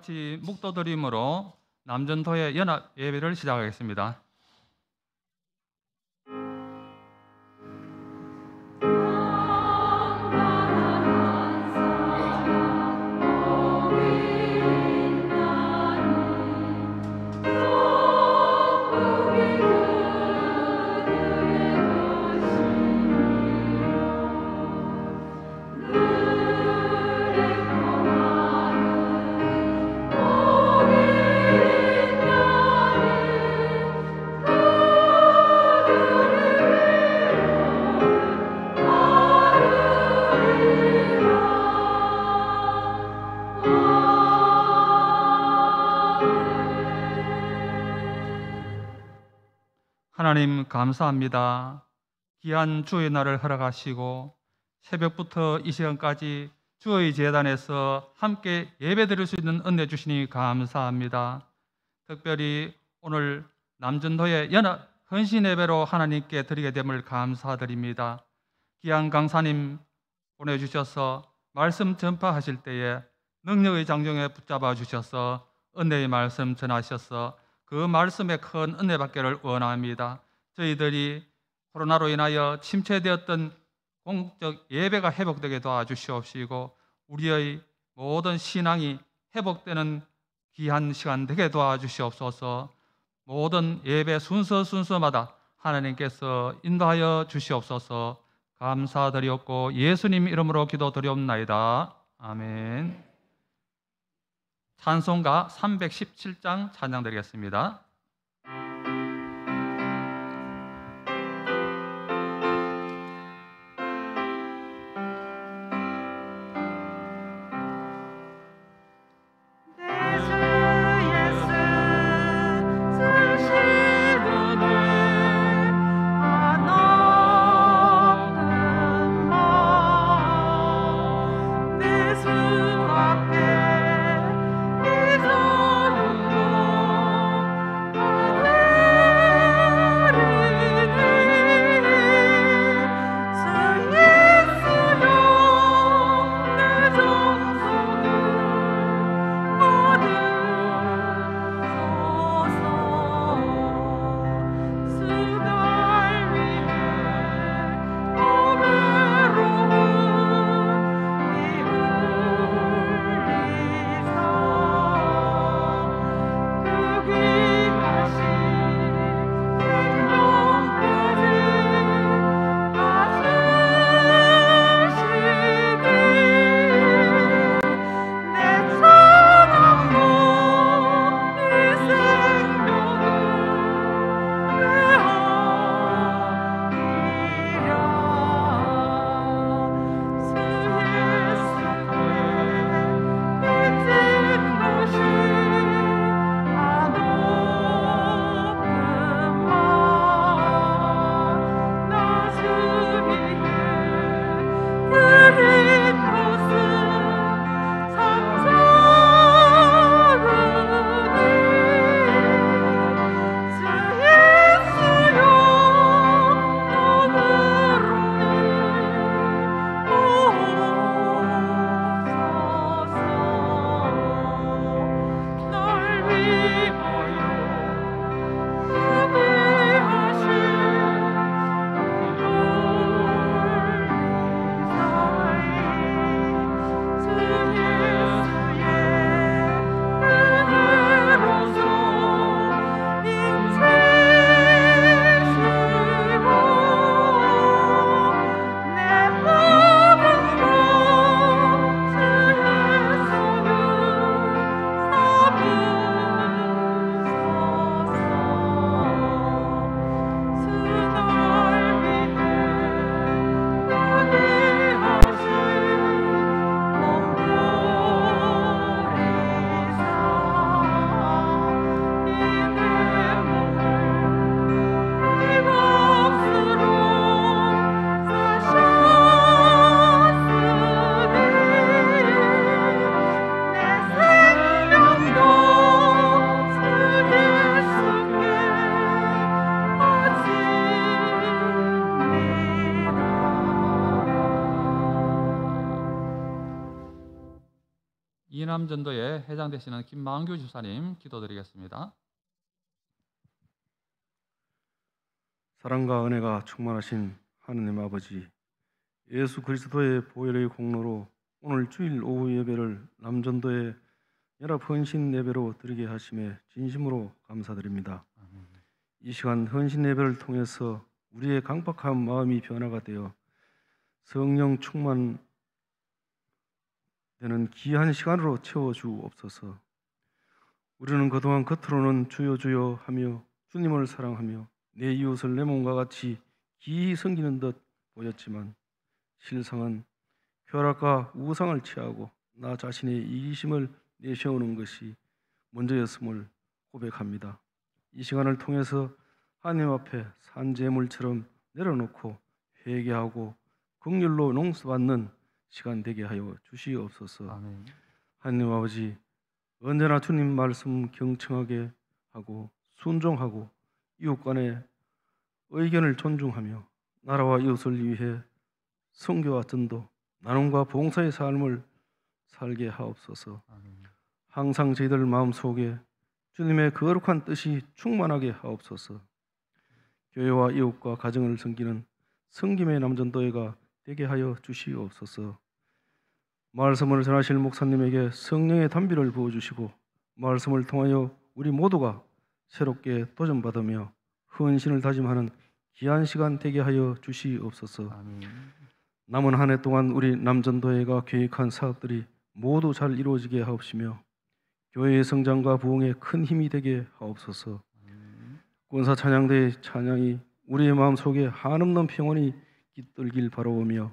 같이 묵도드림으로 남전도의 연합 예배를 시작하겠습니다. 하나님 감사합니다. 귀한 주의 날을 허락하시고 새벽부터 이 시간까지 주의 제단에서 함께 예배드릴 수 있는 은혜 주시니 감사합니다. 특별히 오늘 남전도의 연합 헌신 예배로 하나님께 드리게 됨을 감사드립니다. 귀한 강사님 보내주셔서 말씀 전파하실 때에 능력의 장정에 붙잡아 주셔서 은혜의 말씀 전하셔서 그 말씀에 큰 은혜 받기를 원합니다. 저희들이 코로나로 인하여 침체되었던 공적 예배가 회복되게 도와주시옵시고 우리의 모든 신앙이 회복되는 귀한 시간 되게 도와주시옵소서. 모든 예배 순서마다 하나님께서 인도하여 주시옵소서. 감사드리옵고 예수님 이름으로 기도드리옵나이다. 아멘. 찬송가 317장 찬양드리겠습니다. 이남전도에 회장되시는 김만규 집사님 기도드리겠습니다. 사랑과 은혜가 충만하신 하느님 아버지, 예수 그리스도의 보혈의 공로로 오늘 주일 오후 예배를 남전도의 연합 헌신 예배로 드리게 하심에 진심으로 감사드립니다. 이 시간 헌신 예배를 통해서 우리의 강박한 마음이 변화가 되어 성령 충만되는 귀한 시간으로 채워주옵소서. 우리는 그동안 겉으로는 주여 주여 하며 주님을 사랑하며 내 이웃을 내 몸과 같이 기이 섬기는 듯 보였지만 실상은 쾌락과 우상을 취하고 나 자신의 이기심을 내세우는 것이 먼저였음을 고백합니다. 이 시간을 통해서 하나님 앞에 산재물처럼 내려놓고 회개하고 긍휼로 용서받는 시간 되게 하여 주시옵소서. 아멘. 하나님 아버지, 언제나 주님 말씀 경청하게 하고 순종하고 이웃 간의 의견을 존중하며 나라와 이웃을 위해 선교와 전도, 나눔과 봉사의 삶을 살게 하옵소서. 아멘. 항상 저희들 마음속에 주님의 거룩한 뜻이 충만하게 하옵소서. 교회와 이웃과 가정을 섬기는 섬김의 남전도회가 되게 하여 주시옵소서. 말씀을 전하실 목사님에게 성령의 단비를 부어주시고 말씀을 통하여 우리 모두가 새롭게 도전받으며 헌신을 다짐하는 귀한 시간 되게 하여 주시옵소서. 아멘. 남은 한 해 동안 우리 남전도회가 계획한 사업들이 모두 잘 이루어지게 하옵시며 교회의 성장과 부흥에 큰 힘이 되게 하옵소서. 권사 찬양대의 찬양이 우리의 마음속에 한없는 평온이 깃들길 바라오며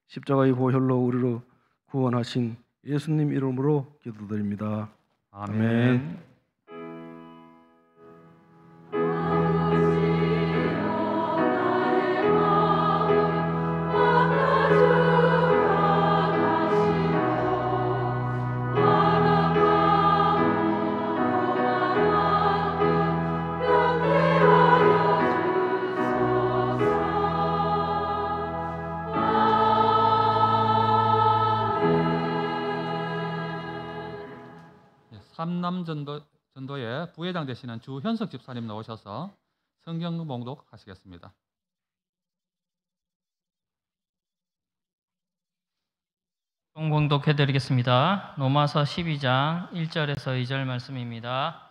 십자가의 보혈로 우리를 구원하신 예수님 이름으로 기도드립니다. 아멘. 삼남전도의 부회장 되시는 주현석 집사님 나오셔서 성경 봉독하시겠습니다. 봉독해드리겠습니다. 로마서 12장 1절에서 2절 말씀입니다.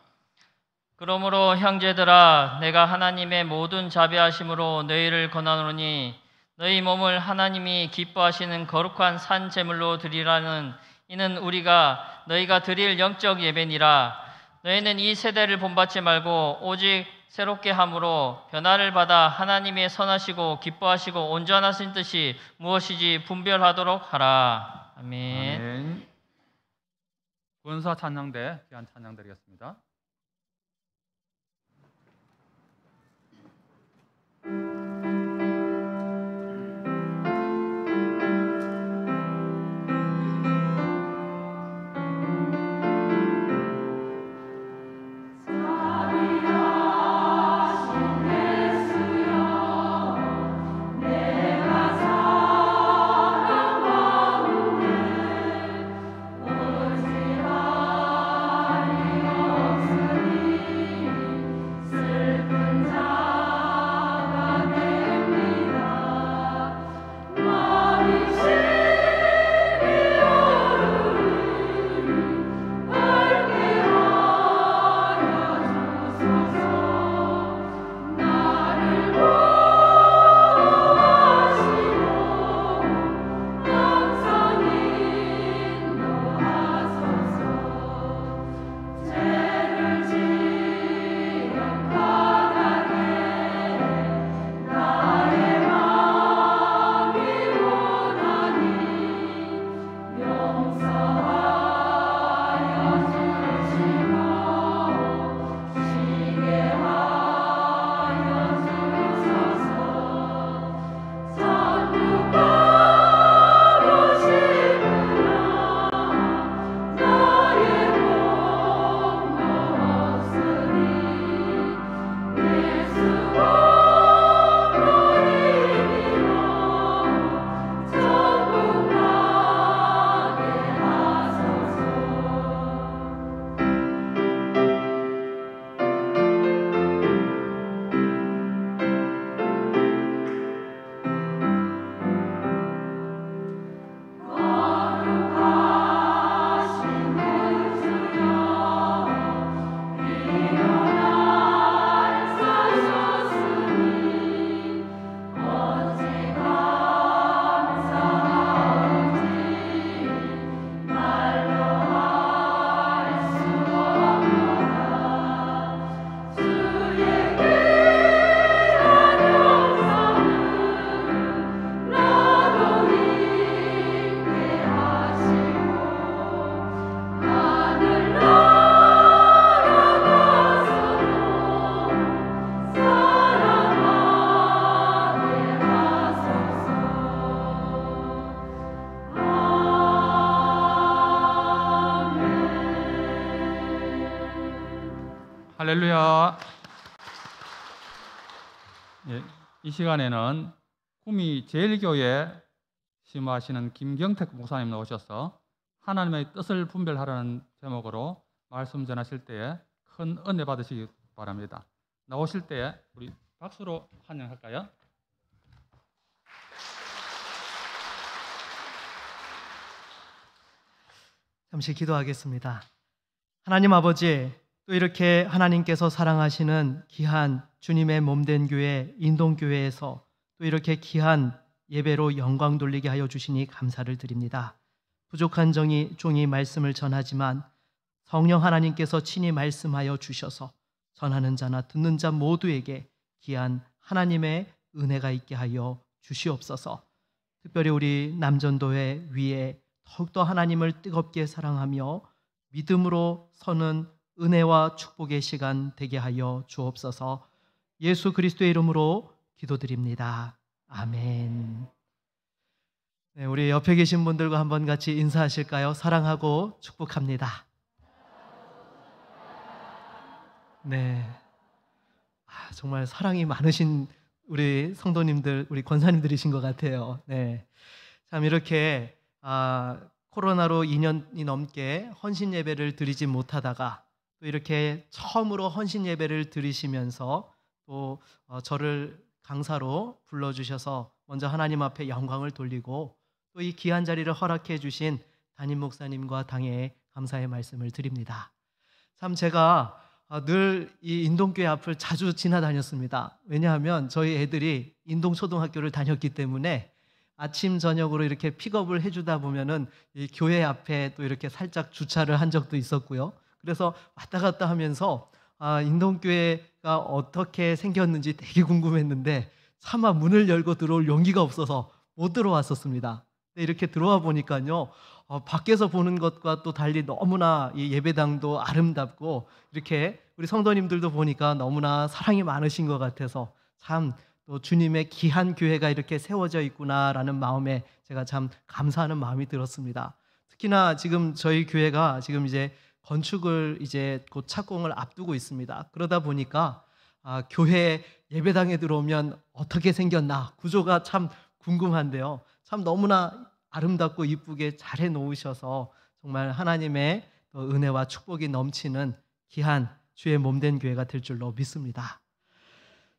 그러므로 형제들아, 내가 하나님의 모든 자비하심으로 너희를 권하노니 너희 몸을 하나님이 기뻐하시는 거룩한 산 제물로 드리라는 이는 우리가 너희가 드릴 영적 예배니라. 너희는 이 세대를 본받지 말고 오직 새롭게 함으로 변화를 받아 하나님의 선하시고 기뻐하시고 온전하신 뜻이 무엇이지 분별하도록 하라. 아멘. 아멘. 권사 찬양대 귀한 찬양 드리겠습니다. 할렐루야. 예, 이 시간에는 구미 제일교회 심화하시는 김경택 목사님 나오셔서 하나님의 뜻을 분별하라는 제목으로 말씀 전하실 때에 큰 은혜 받으시기 바랍니다. 나오실 때 우리 박수로 환영할까요? 잠시 기도하겠습니다. 하나님 아버지, 또 이렇게 하나님께서 사랑하시는 귀한 주님의 몸된 교회 인동교회에서 또 이렇게 귀한 예배로 영광 돌리게 하여 주시니 감사를 드립니다. 부족한 종이 말씀을 전하지만 성령 하나님께서 친히 말씀하여 주셔서 전하는 자나 듣는 자 모두에게 귀한 하나님의 은혜가 있게 하여 주시옵소서. 특별히 우리 남전도회 위에 더욱더 하나님을 뜨겁게 사랑하며 믿음으로 서는 은혜와 축복의 시간 되게 하여 주옵소서. 예수 그리스도의 이름으로 기도드립니다. 아멘. 네, 우리 옆에 계신 분들과 한번 같이 인사하실까요? 사랑하고 축복합니다. 네, 정말 사랑이 많으신 우리 성도님들, 우리 권사님들이신 것 같아요. 네, 참 이렇게 코로나로 2년이 넘게 헌신 예배를 드리지 못하다가 또 이렇게 처음으로 헌신 예배를 드리시면서 또 저를 강사로 불러주셔서 먼저 하나님 앞에 영광을 돌리고 또 이 귀한 자리를 허락해 주신 담임 목사님과 당에 감사의 말씀을 드립니다. 참 제가 늘 이 인동교회 앞을 자주 지나다녔습니다. 왜냐하면 저희 애들이 인동초등학교를 다녔기 때문에 아침 저녁으로 이렇게 픽업을 해주다 보면은 이 교회 앞에 또 이렇게 살짝 주차를 한 적도 있었고요. 그래서 왔다 갔다 하면서 인동교회가 어떻게 생겼는지 되게 궁금했는데 차마 문을 열고 들어올 용기가 없어서 못 들어왔었습니다. 근데 이렇게 들어와 보니까요, 밖에서 보는 것과 또 달리 너무나 이 예배당도 아름답고 이렇게 우리 성도님들도 보니까 너무나 사랑이 많으신 것 같아서 참 또 주님의 귀한 교회가 이렇게 세워져 있구나라는 마음에 제가 참 감사하는 마음이 들었습니다. 특히나 지금 저희 교회가 지금 이제 건축을 이제 곧 착공을 앞두고 있습니다. 그러다 보니까 교회 예배당에 들어오면 어떻게 생겼나 구조가 참 궁금한데요. 참 너무나 아름답고 이쁘게 잘 해놓으셔서 정말 하나님의 또 은혜와 축복이 넘치는 귀한 주의 몸된 교회가 될 줄로 믿습니다.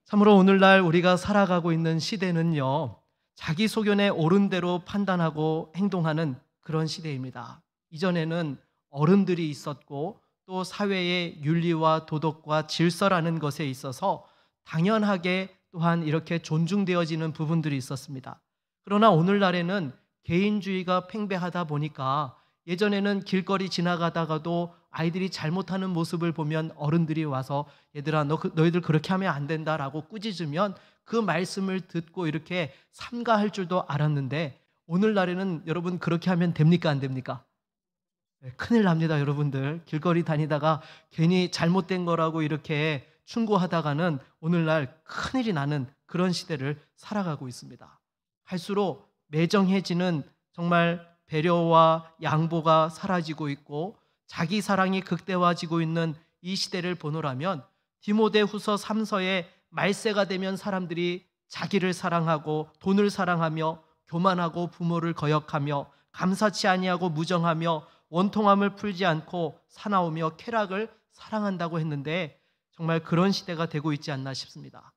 참으로 오늘날 우리가 살아가고 있는 시대는요, 자기 소견에 옳은 대로 판단하고 행동하는 그런 시대입니다. 이전에는 어른들이 있었고 또 사회의 윤리와 도덕과 질서라는 것에 있어서 당연하게 또한 이렇게 존중되어지는 부분들이 있었습니다. 그러나 오늘날에는 개인주의가 팽배하다 보니까 예전에는 길거리 지나가다가도 아이들이 잘못하는 모습을 보면 어른들이 와서 얘들아 너희들 그렇게 하면 안 된다라고 꾸짖으면 그 말씀을 듣고 이렇게 삼가할 줄도 알았는데 오늘날에는 여러분 그렇게 하면 됩니까 안 됩니까? 네, 큰일 납니다. 여러분들 길거리 다니다가 괜히 잘못된 거라고 이렇게 충고하다가는 오늘날 큰일이 나는 그런 시대를 살아가고 있습니다. 갈수록 매정해지는 정말 배려와 양보가 사라지고 있고 자기 사랑이 극대화지고 있는 이 시대를 보노라면 디모데후서 3서에 말세가 되면 사람들이 자기를 사랑하고 돈을 사랑하며 교만하고 부모를 거역하며 감사치 아니하고 무정하며 원통함을 풀지 않고 사나우며 쾌락을 사랑한다고 했는데 정말 그런 시대가 되고 있지 않나 싶습니다.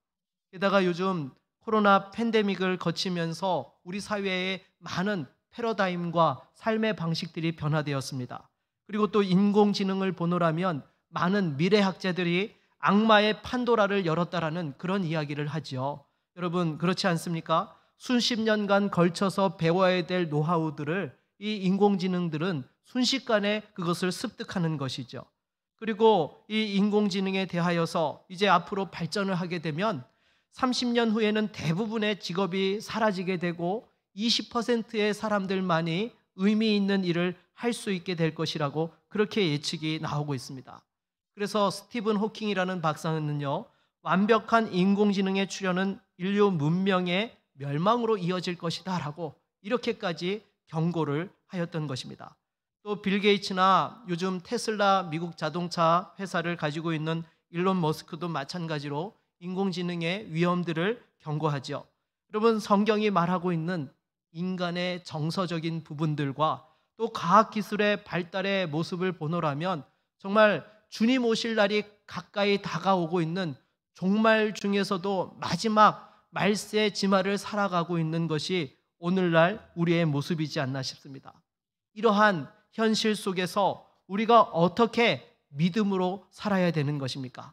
게다가 요즘 코로나 팬데믹을 거치면서 우리 사회에 많은 패러다임과 삶의 방식들이 변화되었습니다. 그리고 또 인공지능을 보노라면 많은 미래학자들이 악마의 판도라를 열었다라는 그런 이야기를 하지요. 여러분 그렇지 않습니까? 수십 년간 걸쳐서 배워야 될 노하우들을 이 인공지능들은 순식간에 그것을 습득하는 것이죠. 그리고 이 인공지능에 대하여서 이제 앞으로 발전을 하게 되면 30년 후에는 대부분의 직업이 사라지게 되고 20%의 사람들만이 의미 있는 일을 할 수 있게 될 것이라고 그렇게 예측이 나오고 있습니다. 그래서 스티븐 호킹이라는 박사는요, 완벽한 인공지능의 출현은 인류 문명의 멸망으로 이어질 것이다 라고 이렇게까지 경고를 하였던 것입니다. 또 빌 게이츠나 요즘 테슬라 미국 자동차 회사를 가지고 있는 일론 머스크도 마찬가지로 인공지능의 위험들을 경고하죠. 여러분, 성경이 말하고 있는 인간의 정서적인 부분들과 또 과학기술의 발달의 모습을 보노라면 정말 주님 오실 날이 가까이 다가오고 있는 종말 중에서도 마지막 말세 지마를 살아가고 있는 것이 오늘날 우리의 모습이지 않나 싶습니다. 이러한 현실 속에서 우리가 어떻게 믿음으로 살아야 되는 것입니까?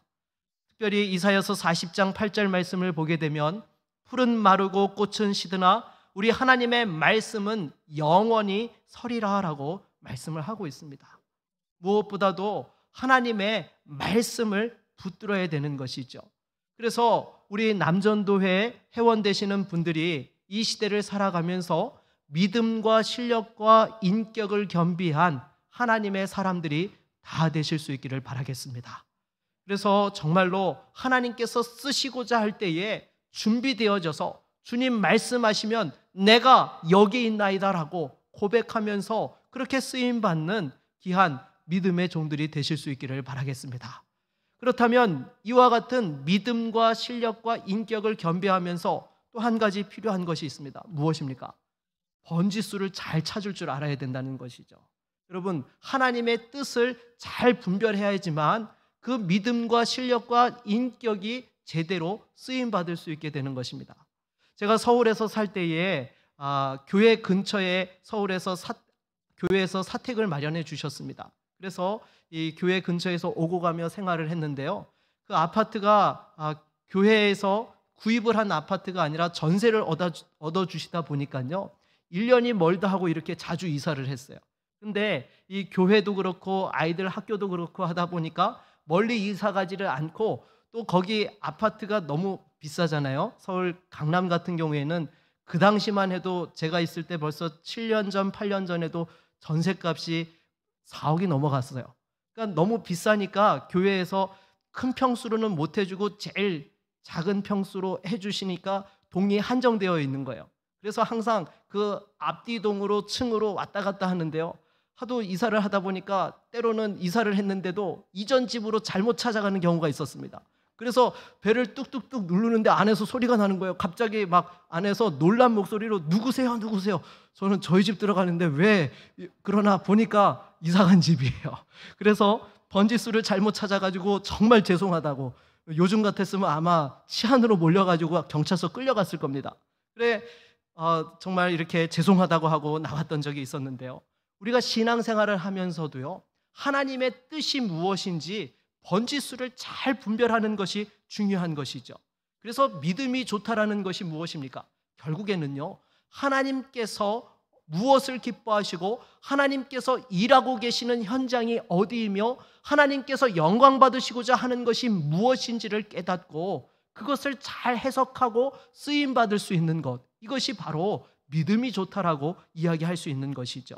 특별히 이사야서 40장 8절 말씀을 보게 되면 풀은 마르고 꽃은 시드나 우리 하나님의 말씀은 영원히 서리라 라고 말씀을 하고 있습니다. 무엇보다도 하나님의 말씀을 붙들어야 되는 것이죠. 그래서 우리 남전도회 회원 되시는 분들이 이 시대를 살아가면서 믿음과 실력과 인격을 겸비한 하나님의 사람들이 다 되실 수 있기를 바라겠습니다. 그래서 정말로 하나님께서 쓰시고자 할 때에 준비되어져서 주님 말씀하시면 내가 여기 있나이다라고 고백하면서 그렇게 쓰임받는 귀한 믿음의 종들이 되실 수 있기를 바라겠습니다. 그렇다면 이와 같은 믿음과 실력과 인격을 겸비하면서 또 한 가지 필요한 것이 있습니다. 무엇입니까? 번지수를 잘 찾을 줄 알아야 된다는 것이죠. 여러분, 하나님의 뜻을 잘 분별해야지만 그 믿음과 실력과 인격이 제대로 쓰임받을 수 있게 되는 것입니다. 제가 서울에서 살 때에 교회 근처에 서울에서 교회에서 사택을 마련해 주셨습니다. 그래서 이 교회 근처에서 오고 가며 생활을 했는데요. 그 아파트가 교회에서 구입을 한 아파트가 아니라 전세를 얻어주시다 보니까요. 1년이 멀다 하고 이렇게 자주 이사를 했어요. 근데 이 교회도 그렇고 아이들 학교도 그렇고 하다 보니까 멀리 이사 가지를 않고 또 거기 아파트가 너무 비싸잖아요. 서울 강남 같은 경우에는 그 당시만 해도 제가 있을 때 벌써 7년 전, 8년 전에도 전세값이 4억이 넘어갔어요. 그러니까 너무 비싸니까 교회에서 큰 평수로는 못 해주고 제일 작은 평수로 해주시니까 동이 한정되어 있는 거예요. 그래서 항상 그 앞뒤 동으로 층으로 왔다 갔다 하는데요. 하도 이사를 하다 보니까 때로는 이사를 했는데도 이전 집으로 잘못 찾아가는 경우가 있었습니다. 그래서 배를 뚝뚝뚝 누르는데 안에서 소리가 나는 거예요. 갑자기 막 안에서 놀란 목소리로 누구세요? 누구세요? 저는 저희 집 들어가는데 왜? 그러나 보니까 이사간 집이에요. 그래서 번지수를 잘못 찾아가지고 정말 죄송하다고, 요즘 같았으면 아마 치안으로 몰려가지고 경찰서 끌려갔을 겁니다. 그래 정말 이렇게 죄송하다고 하고 나왔던 적이 있었는데요. 우리가 신앙생활을 하면서도요, 하나님의 뜻이 무엇인지 번지수를 잘 분별하는 것이 중요한 것이죠. 그래서 믿음이 좋다라는 것이 무엇입니까? 결국에는요, 하나님께서 무엇을 기뻐하시고 하나님께서 일하고 계시는 현장이 어디이며 하나님께서 영광 받으시고자 하는 것이 무엇인지를 깨닫고 그것을 잘 해석하고 쓰임 받을 수 있는 것, 이것이 바로 믿음이 좋다라고 이야기할 수 있는 것이죠.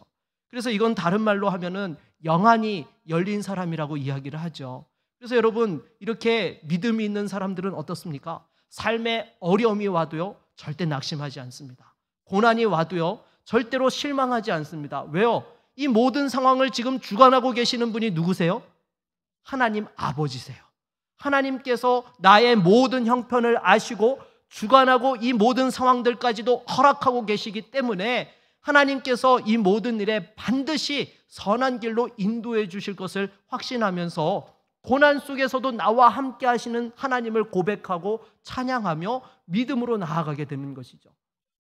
그래서 이건 다른 말로 하면은 영안이 열린 사람이라고 이야기를 하죠. 그래서 여러분, 이렇게 믿음이 있는 사람들은 어떻습니까? 삶에 어려움이 와도요, 절대 낙심하지 않습니다. 고난이 와도요, 절대로 실망하지 않습니다. 왜요? 이 모든 상황을 지금 주관하고 계시는 분이 누구세요? 하나님 아버지세요. 하나님께서 나의 모든 형편을 아시고 주관하고 이 모든 상황들까지도 허락하고 계시기 때문에 하나님께서 이 모든 일에 반드시 선한 길로 인도해 주실 것을 확신하면서 고난 속에서도 나와 함께 하시는 하나님을 고백하고 찬양하며 믿음으로 나아가게 되는 것이죠.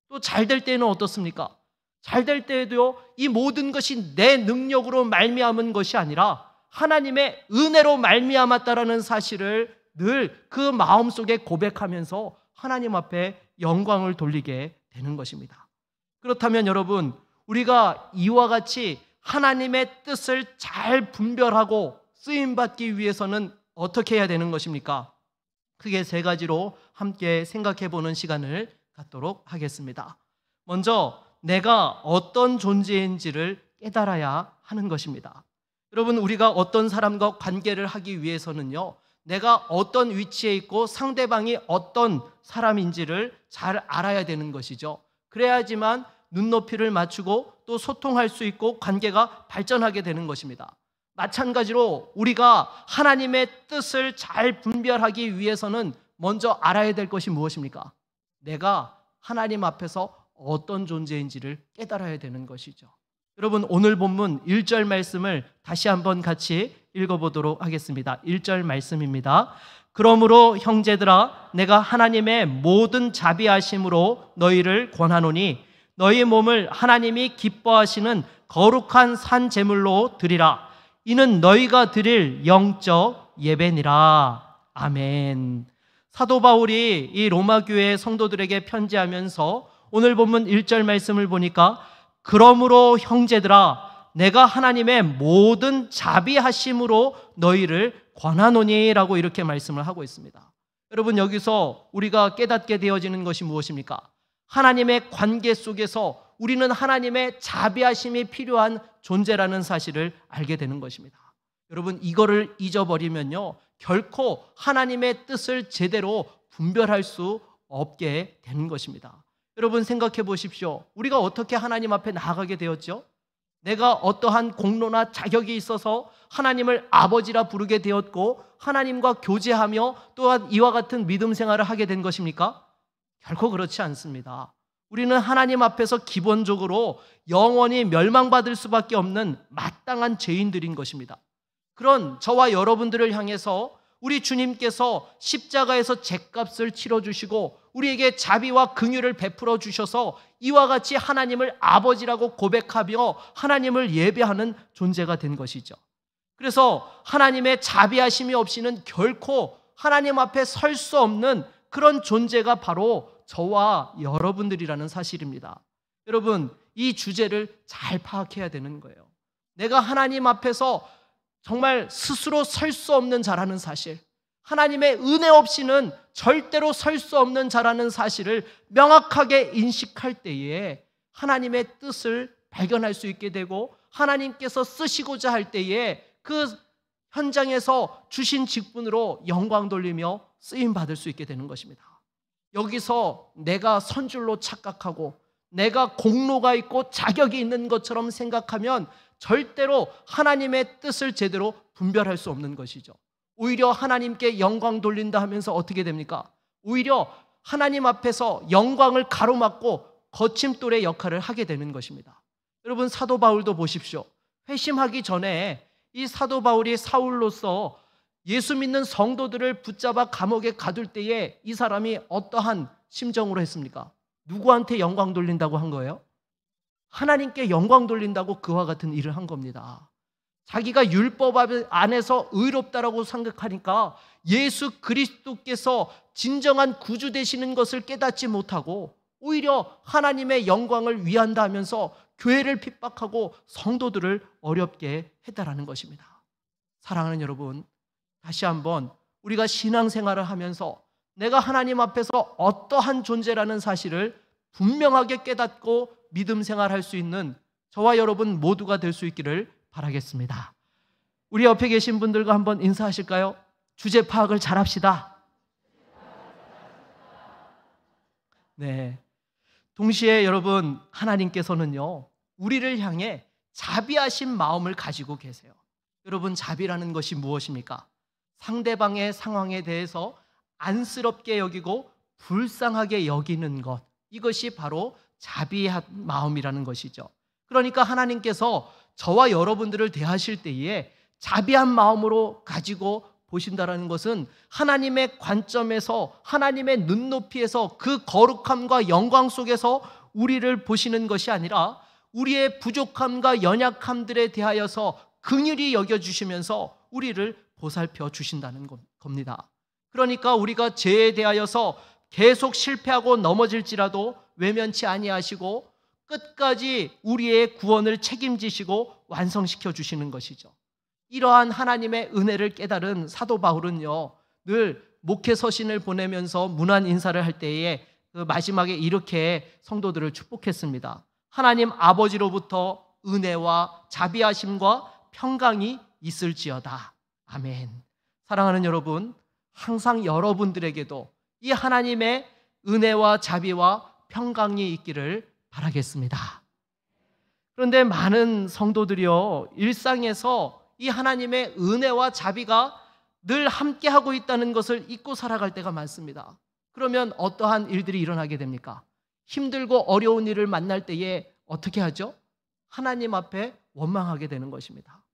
또 잘 될 때는 어떻습니까? 잘 될 때에도요, 이 모든 것이 내 능력으로 말미암은 것이 아니라 하나님의 은혜로 말미암았다라는 사실을 늘 그 마음속에 고백하면서 하나님 앞에 영광을 돌리게 되는 것입니다. 그렇다면 여러분, 우리가 이와 같이 하나님의 뜻을 잘 분별하고 쓰임받기 위해서는 어떻게 해야 되는 것입니까? 크게 세 가지로 함께 생각해 보는 시간을 갖도록 하겠습니다. 먼저 내가 어떤 존재인지를 깨달아야 하는 것입니다. 여러분, 우리가 어떤 사람과 관계를 하기 위해서는요, 내가 어떤 위치에 있고 상대방이 어떤 사람인지를 잘 알아야 되는 것이죠. 그래야지만 눈높이를 맞추고 또 소통할 수 있고 관계가 발전하게 되는 것입니다. 마찬가지로 우리가 하나님의 뜻을 잘 분별하기 위해서는 먼저 알아야 될 것이 무엇입니까? 내가 하나님 앞에서 어떤 존재인지를 깨달아야 되는 것이죠. 여러분, 오늘 본문 1절 말씀을 다시 한번 같이 읽어보도록 하겠습니다. 1절 말씀입니다. 그러므로 형제들아, 내가 하나님의 모든 자비하심으로 너희를 권하노니 너희 몸을 하나님이 기뻐하시는 거룩한 산 제물로 드리라. 이는 너희가 드릴 영적 예배니라. 아멘. 사도 바울이 이 로마 교회 성도들에게 편지하면서 오늘 본문 1절 말씀을 보니까 그러므로 형제들아, 내가 하나님의 모든 자비하심으로 너희를 권하노니 라고 이렇게 말씀을 하고 있습니다. 여러분, 여기서 우리가 깨닫게 되어지는 것이 무엇입니까? 하나님의 관계 속에서 우리는 하나님의 자비하심이 필요한 존재라는 사실을 알게 되는 것입니다. 여러분, 이거를 잊어버리면요, 결코 하나님의 뜻을 제대로 분별할 수 없게 되는 것입니다. 여러분, 생각해 보십시오. 우리가 어떻게 하나님 앞에 나아가게 되었죠? 내가 어떠한 공로나 자격이 있어서 하나님을 아버지라 부르게 되었고 하나님과 교제하며 또한 이와 같은 믿음 생활을 하게 된 것입니까? 결코 그렇지 않습니다. 우리는 하나님 앞에서 기본적으로 영원히 멸망받을 수밖에 없는 마땅한 죄인들인 것입니다. 그런 저와 여러분들을 향해서 우리 주님께서 십자가에서 죗값을 치러주시고 우리에게 자비와 긍휼을 베풀어 주셔서 이와 같이 하나님을 아버지라고 고백하며 하나님을 예배하는 존재가 된 것이죠. 그래서 하나님의 자비하심이 없이는 결코 하나님 앞에 설 수 없는 그런 존재가 바로 저와 여러분들이라는 사실입니다. 여러분, 이 주제를 잘 파악해야 되는 거예요. 내가 하나님 앞에서 정말 스스로 설 수 없는 자라는 사실, 하나님의 은혜 없이는 절대로 설 수 없는 자라는 사실을 명확하게 인식할 때에 하나님의 뜻을 발견할 수 있게 되고 하나님께서 쓰시고자 할 때에 그 현장에서 주신 직분으로 영광 돌리며 쓰임 받을 수 있게 되는 것입니다. 여기서 내가 선줄로 착각하고 내가 공로가 있고 자격이 있는 것처럼 생각하면 절대로 하나님의 뜻을 제대로 분별할 수 없는 것이죠. 오히려 하나님께 영광 돌린다 하면서 어떻게 됩니까? 오히려 하나님 앞에서 영광을 가로막고 거침돌의 역할을 하게 되는 것입니다. 여러분, 사도 바울도 보십시오. 회심하기 전에 이 사도 바울이 사울로서 예수 믿는 성도들을 붙잡아 감옥에 가둘 때에 이 사람이 어떠한 심정으로 했습니까? 누구한테 영광 돌린다고 한 거예요? 하나님께 영광 돌린다고 그와 같은 일을 한 겁니다. 자기가 율법 안에서 의롭다라고 생각하니까 예수 그리스도께서 진정한 구주 되시는 것을 깨닫지 못하고 오히려 하나님의 영광을 위한다 하면서 교회를 핍박하고 성도들을 어렵게 했다라는 것입니다. 사랑하는 여러분, 다시 한번 우리가 신앙생활을 하면서 내가 하나님 앞에서 어떠한 존재라는 사실을 분명하게 깨닫고 믿음 생활할 수 있는 저와 여러분 모두가 될 수 있기를 바라겠습니다. 우리 옆에 계신 분들과 한번 인사하실까요? 주제 파악을 잘 합시다. 네. 동시에 여러분, 하나님께서는요, 우리를 향해 자비하신 마음을 가지고 계세요. 여러분, 자비라는 것이 무엇입니까? 상대방의 상황에 대해서 안쓰럽게 여기고 불쌍하게 여기는 것, 이것이 바로 자비한 마음이라는 것이죠. 그러니까 하나님께서 저와 여러분들을 대하실 때에 자비한 마음으로 가지고 보신다는 것은 하나님의 관점에서, 하나님의 눈높이에서 그 거룩함과 영광 속에서 우리를 보시는 것이 아니라 우리의 부족함과 연약함들에 대하여서 긍휼히 여겨주시면서 우리를 보살펴 주신다는 겁니다. 그러니까 우리가 죄에 대하여서 계속 실패하고 넘어질지라도 외면치 아니하시고 끝까지 우리의 구원을 책임지시고 완성시켜 주시는 것이죠. 이러한 하나님의 은혜를 깨달은 사도 바울은요, 늘 목회 서신을 보내면서 문안 인사를 할 때에 그 마지막에 이렇게 성도들을 축복했습니다. 하나님 아버지로부터 은혜와 자비하심과 평강이 있을지어다. 아멘. 사랑하는 여러분, 항상 여러분들에게도 이 하나님의 은혜와 자비와 평강이 있기를 바라겠습니다. 그런데 많은 성도들이요, 일상에서 이 하나님의 은혜와 자비가 늘 함께하고 있다는 것을 잊고 살아갈 때가 많습니다. 그러면 어떠한 일들이 일어나게 됩니까? 힘들고 어려운 일을 만날 때에 어떻게 하죠? 하나님 앞에 원망하게 되는 것입니다.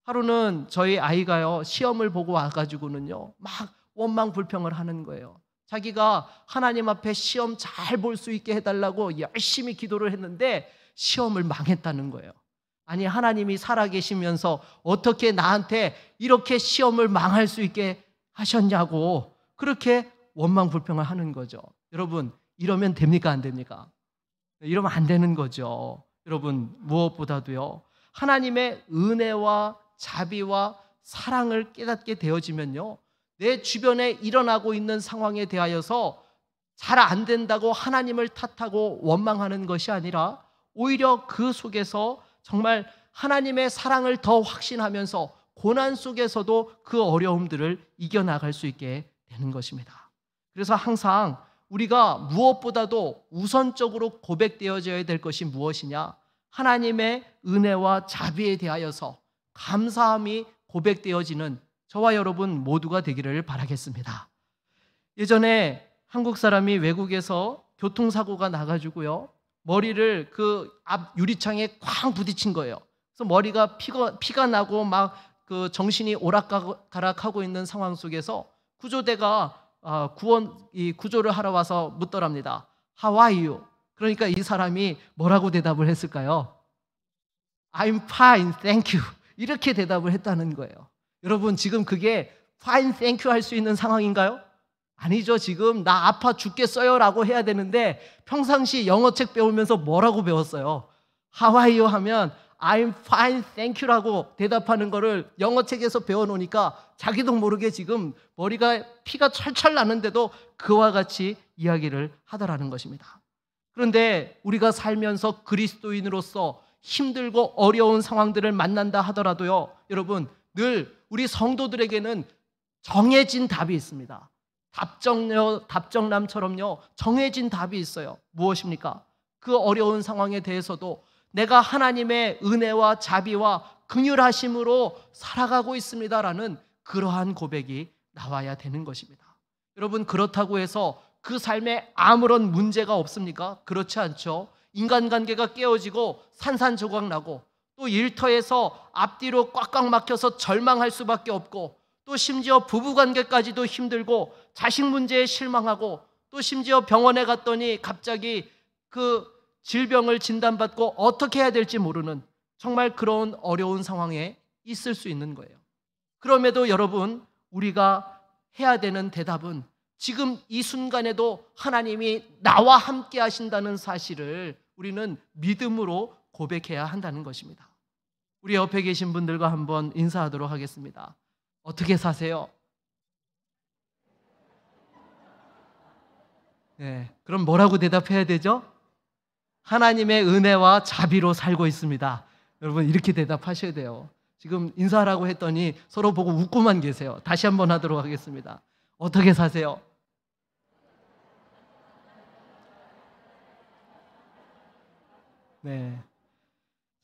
하루는 저희 아이가요, 시험을 보고 와가지고는요, 막 원망 불평을 하는 거예요. 자기가 하나님 앞에 시험 잘 볼 수 있게 해달라고 열심히 기도를 했는데 시험을 망했다는 거예요. 아니, 하나님이 살아계시면서 어떻게 나한테 이렇게 시험을 망할 수 있게 하셨냐고 그렇게 원망 불평을 하는 거죠. 여러분, 이러면 됩니까? 안 됩니까? 이러면 안 되는 거죠. 여러분, 무엇보다도요, 하나님의 은혜와 자비와 사랑을 깨닫게 되어지면요, 내 주변에 일어나고 있는 상황에 대하여서 잘 안 된다고 하나님을 탓하고 원망하는 것이 아니라 오히려 그 속에서 정말 하나님의 사랑을 더 확신하면서 고난 속에서도 그 어려움들을 이겨나갈 수 있게 되는 것입니다. 그래서 항상 우리가 무엇보다도 우선적으로 고백되어져야 될 것이 무엇이냐? 하나님의 은혜와 자비에 대하여서 감사함이 고백되어지는 저와 여러분 모두가 되기를 바라겠습니다. 예전에 한국 사람이 외국에서 교통사고가 나가지고요, 머리를 그 앞 유리창에 쾅 부딪힌 거예요. 그래서 머리가 피가 나고 막 그 정신이 오락가락하고 있는 상황 속에서 구조대가 구조를 하러 와서 묻더랍니다. How are you? 그러니까 이 사람이 뭐라고 대답을 했을까요? I'm fine, thank you. 이렇게 대답을 했다는 거예요. 여러분, 지금 그게 fine, thank you 할 수 있는 상황인가요? 아니죠. 지금 나 아파 죽겠어요 라고 해야 되는데 평상시 영어책 배우면서 뭐라고 배웠어요? How are you 하면 I'm fine, thank you라고 대답하는 거를 영어책에서 배워놓으니까 자기도 모르게 지금 머리가 피가 철철 나는데도 그와 같이 이야기를 하더라는 것입니다. 그런데 우리가 살면서 그리스도인으로서 힘들고 어려운 상황들을 만난다 하더라도요, 여러분, 늘 우리 성도들에게는 정해진 답이 있습니다. 답정남처럼요, 정해진 답이 있어요. 무엇입니까? 그 어려운 상황에 대해서도 내가 하나님의 은혜와 자비와 긍휼하심으로 살아가고 있습니다라는 그러한 고백이 나와야 되는 것입니다. 여러분, 그렇다고 해서 그 삶에 아무런 문제가 없습니까? 그렇지 않죠. 인간관계가 깨어지고 산산조각 나고 또 일터에서 앞뒤로 꽉꽉 막혀서 절망할 수밖에 없고 또 심지어 부부관계까지도 힘들고 자식 문제에 실망하고 또 심지어 병원에 갔더니 갑자기 그 질병을 진단받고 어떻게 해야 될지 모르는 정말 그런 어려운 상황에 있을 수 있는 거예요. 그럼에도 여러분, 우리가 해야 되는 대답은 지금 이 순간에도 하나님이 나와 함께 하신다는 사실을 우리는 믿음으로 고백해야 한다는 것입니다. 우리 옆에 계신 분들과 한번 인사하도록 하겠습니다. 어떻게 사세요? 네, 그럼 뭐라고 대답해야 되죠? 하나님의 은혜와 자비로 살고 있습니다. 여러분, 이렇게 대답하셔야 돼요. 지금 인사하라고 했더니 서로 보고 웃고만 계세요. 다시 한번 하도록 하겠습니다. 어떻게 사세요? 네,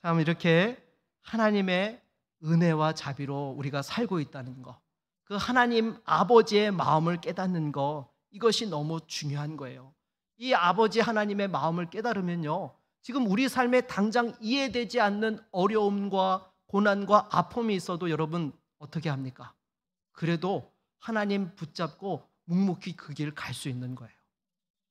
참 이렇게 하나님의 은혜와 자비로 우리가 살고 있다는 거, 그 하나님 아버지의 마음을 깨닫는 거, 이것이 너무 중요한 거예요. 이 아버지 하나님의 마음을 깨달으면요, 지금 우리 삶에 당장 이해되지 않는 어려움과 고난과 아픔이 있어도 여러분 어떻게 합니까? 그래도 하나님 붙잡고 묵묵히 그 길 갈 수 있는 거예요.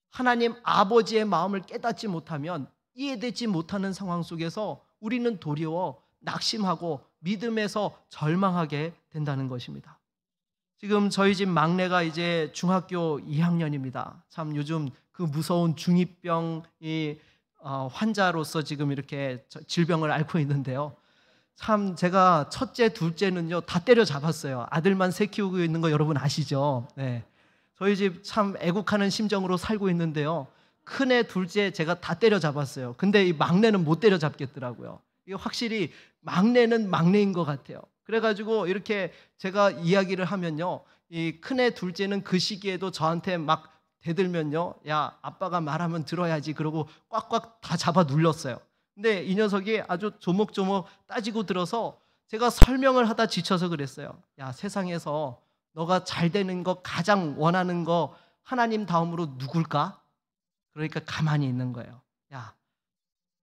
하나님 아버지의 마음을 깨닫지 못하면 이해되지 못하는 상황 속에서 우리는 도리어 낙심하고 믿음에서 절망하게 된다는 것입니다. 지금 저희 집 막내가 이제 중학교 2학년입니다. 참 요즘 그 무서운 중2병 환자로서 지금 이렇게 질병을 앓고 있는데요. 참 제가 첫째, 둘째는요 다 때려잡았어요. 아들만 새 키우고 있는 거 여러분 아시죠? 네. 저희 집 참 애국하는 심정으로 살고 있는데요. 큰애, 둘째 제가 다 때려잡았어요. 근데 이 막내는 못 때려잡겠더라고요. 이게 확실히 막내는 막내인 것 같아요. 그래가지고 이렇게 제가 이야기를 하면요, 이 큰애, 둘째는 그 시기에도 저한테 막 대들면요, 야, 아빠가 말하면 들어야지 그러고 꽉꽉 다 잡아 눌렀어요. 근데 이 녀석이 아주 조목조목 따지고 들어서 제가 설명을 하다 지쳐서 그랬어요. 야, 세상에서 너가 잘 되는 거, 가장 원하는 거 하나님 다음으로 누굴까? 그러니까 가만히 있는 거예요. 야,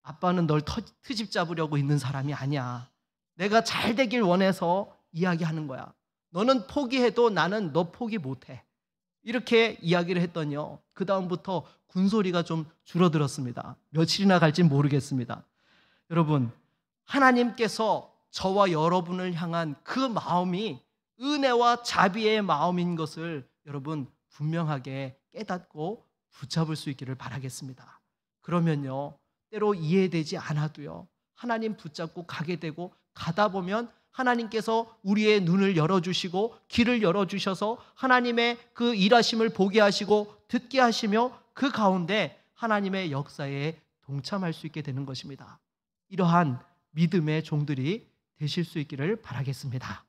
아빠는 널 트집 잡으려고 있는 사람이 아니야. 내가 잘 되길 원해서 이야기하는 거야. 너는 포기해도 나는 너 포기 못해. 이렇게 이야기를 했더니요, 그 다음부터 군소리가 좀 줄어들었습니다. 며칠이나 갈지 모르겠습니다. 여러분, 하나님께서 저와 여러분을 향한 그 마음이 은혜와 자비의 마음인 것을 여러분 분명하게 깨닫고 붙잡을 수 있기를 바라겠습니다. 그러면요, 때로 이해되지 않아도요, 하나님 붙잡고 가게 되고, 가다 보면 하나님께서 우리의 눈을 열어주시고 길을 열어주셔서 하나님의 그 일하심을 보게 하시고 듣게 하시며 그 가운데 하나님의 역사에 동참할 수 있게 되는 것입니다. 이러한 믿음의 종들이 되실 수 있기를 바라겠습니다.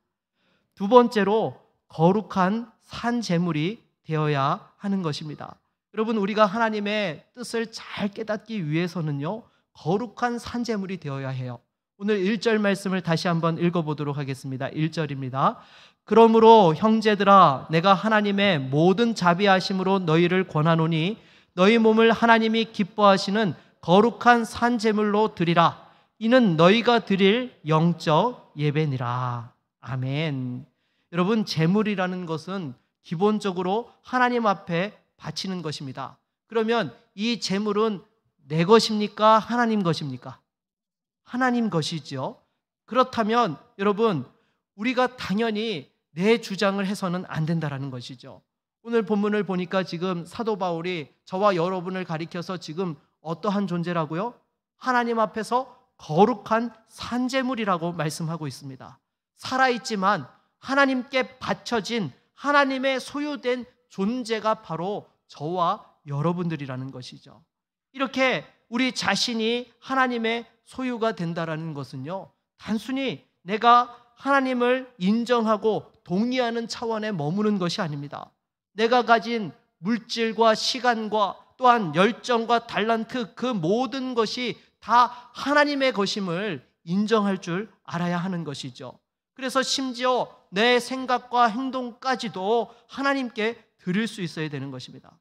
두 번째로 거룩한 산 제물이 되어야 하는 것입니다. 여러분, 우리가 하나님의 뜻을 잘 깨닫기 위해서는요, 거룩한 산 제물이 되어야 해요. 오늘 1절 말씀을 다시 한번 읽어보도록 하겠습니다. 1절입니다. 그러므로 형제들아, 내가 하나님의 모든 자비하심으로 너희를 권하노니 너희 몸을 하나님이 기뻐하시는 거룩한 산 제물로 드리라. 이는 너희가 드릴 영적 예배니라. 아멘. 여러분, 제물이라는 것은 기본적으로 하나님 앞에 바치는 것입니다. 그러면 이 제물은 내 것입니까? 하나님 것입니까? 하나님 것이죠. 그렇다면 여러분, 우리가 당연히 내 주장을 해서는 안 된다라는 것이죠. 오늘 본문을 보니까 지금 사도 바울이 저와 여러분을 가리켜서 지금 어떠한 존재라고요? 하나님 앞에서 거룩한 산제물이라고 말씀하고 있습니다. 살아있지만 하나님께 바쳐진 하나님의 소유된 존재가 바로 저와 여러분들이라는 것이죠. 이렇게 우리 자신이 하나님의 소유가 된다라는 것은요, 단순히 내가 하나님을 인정하고 동의하는 차원에 머무는 것이 아닙니다. 내가 가진 물질과 시간과 또한 열정과 달란트, 그 모든 것이 다 하나님의 것임을 인정할 줄 알아야 하는 것이죠. 그래서 심지어 내 생각과 행동까지도 하나님께 드릴 수 있어야 되는 것입니다.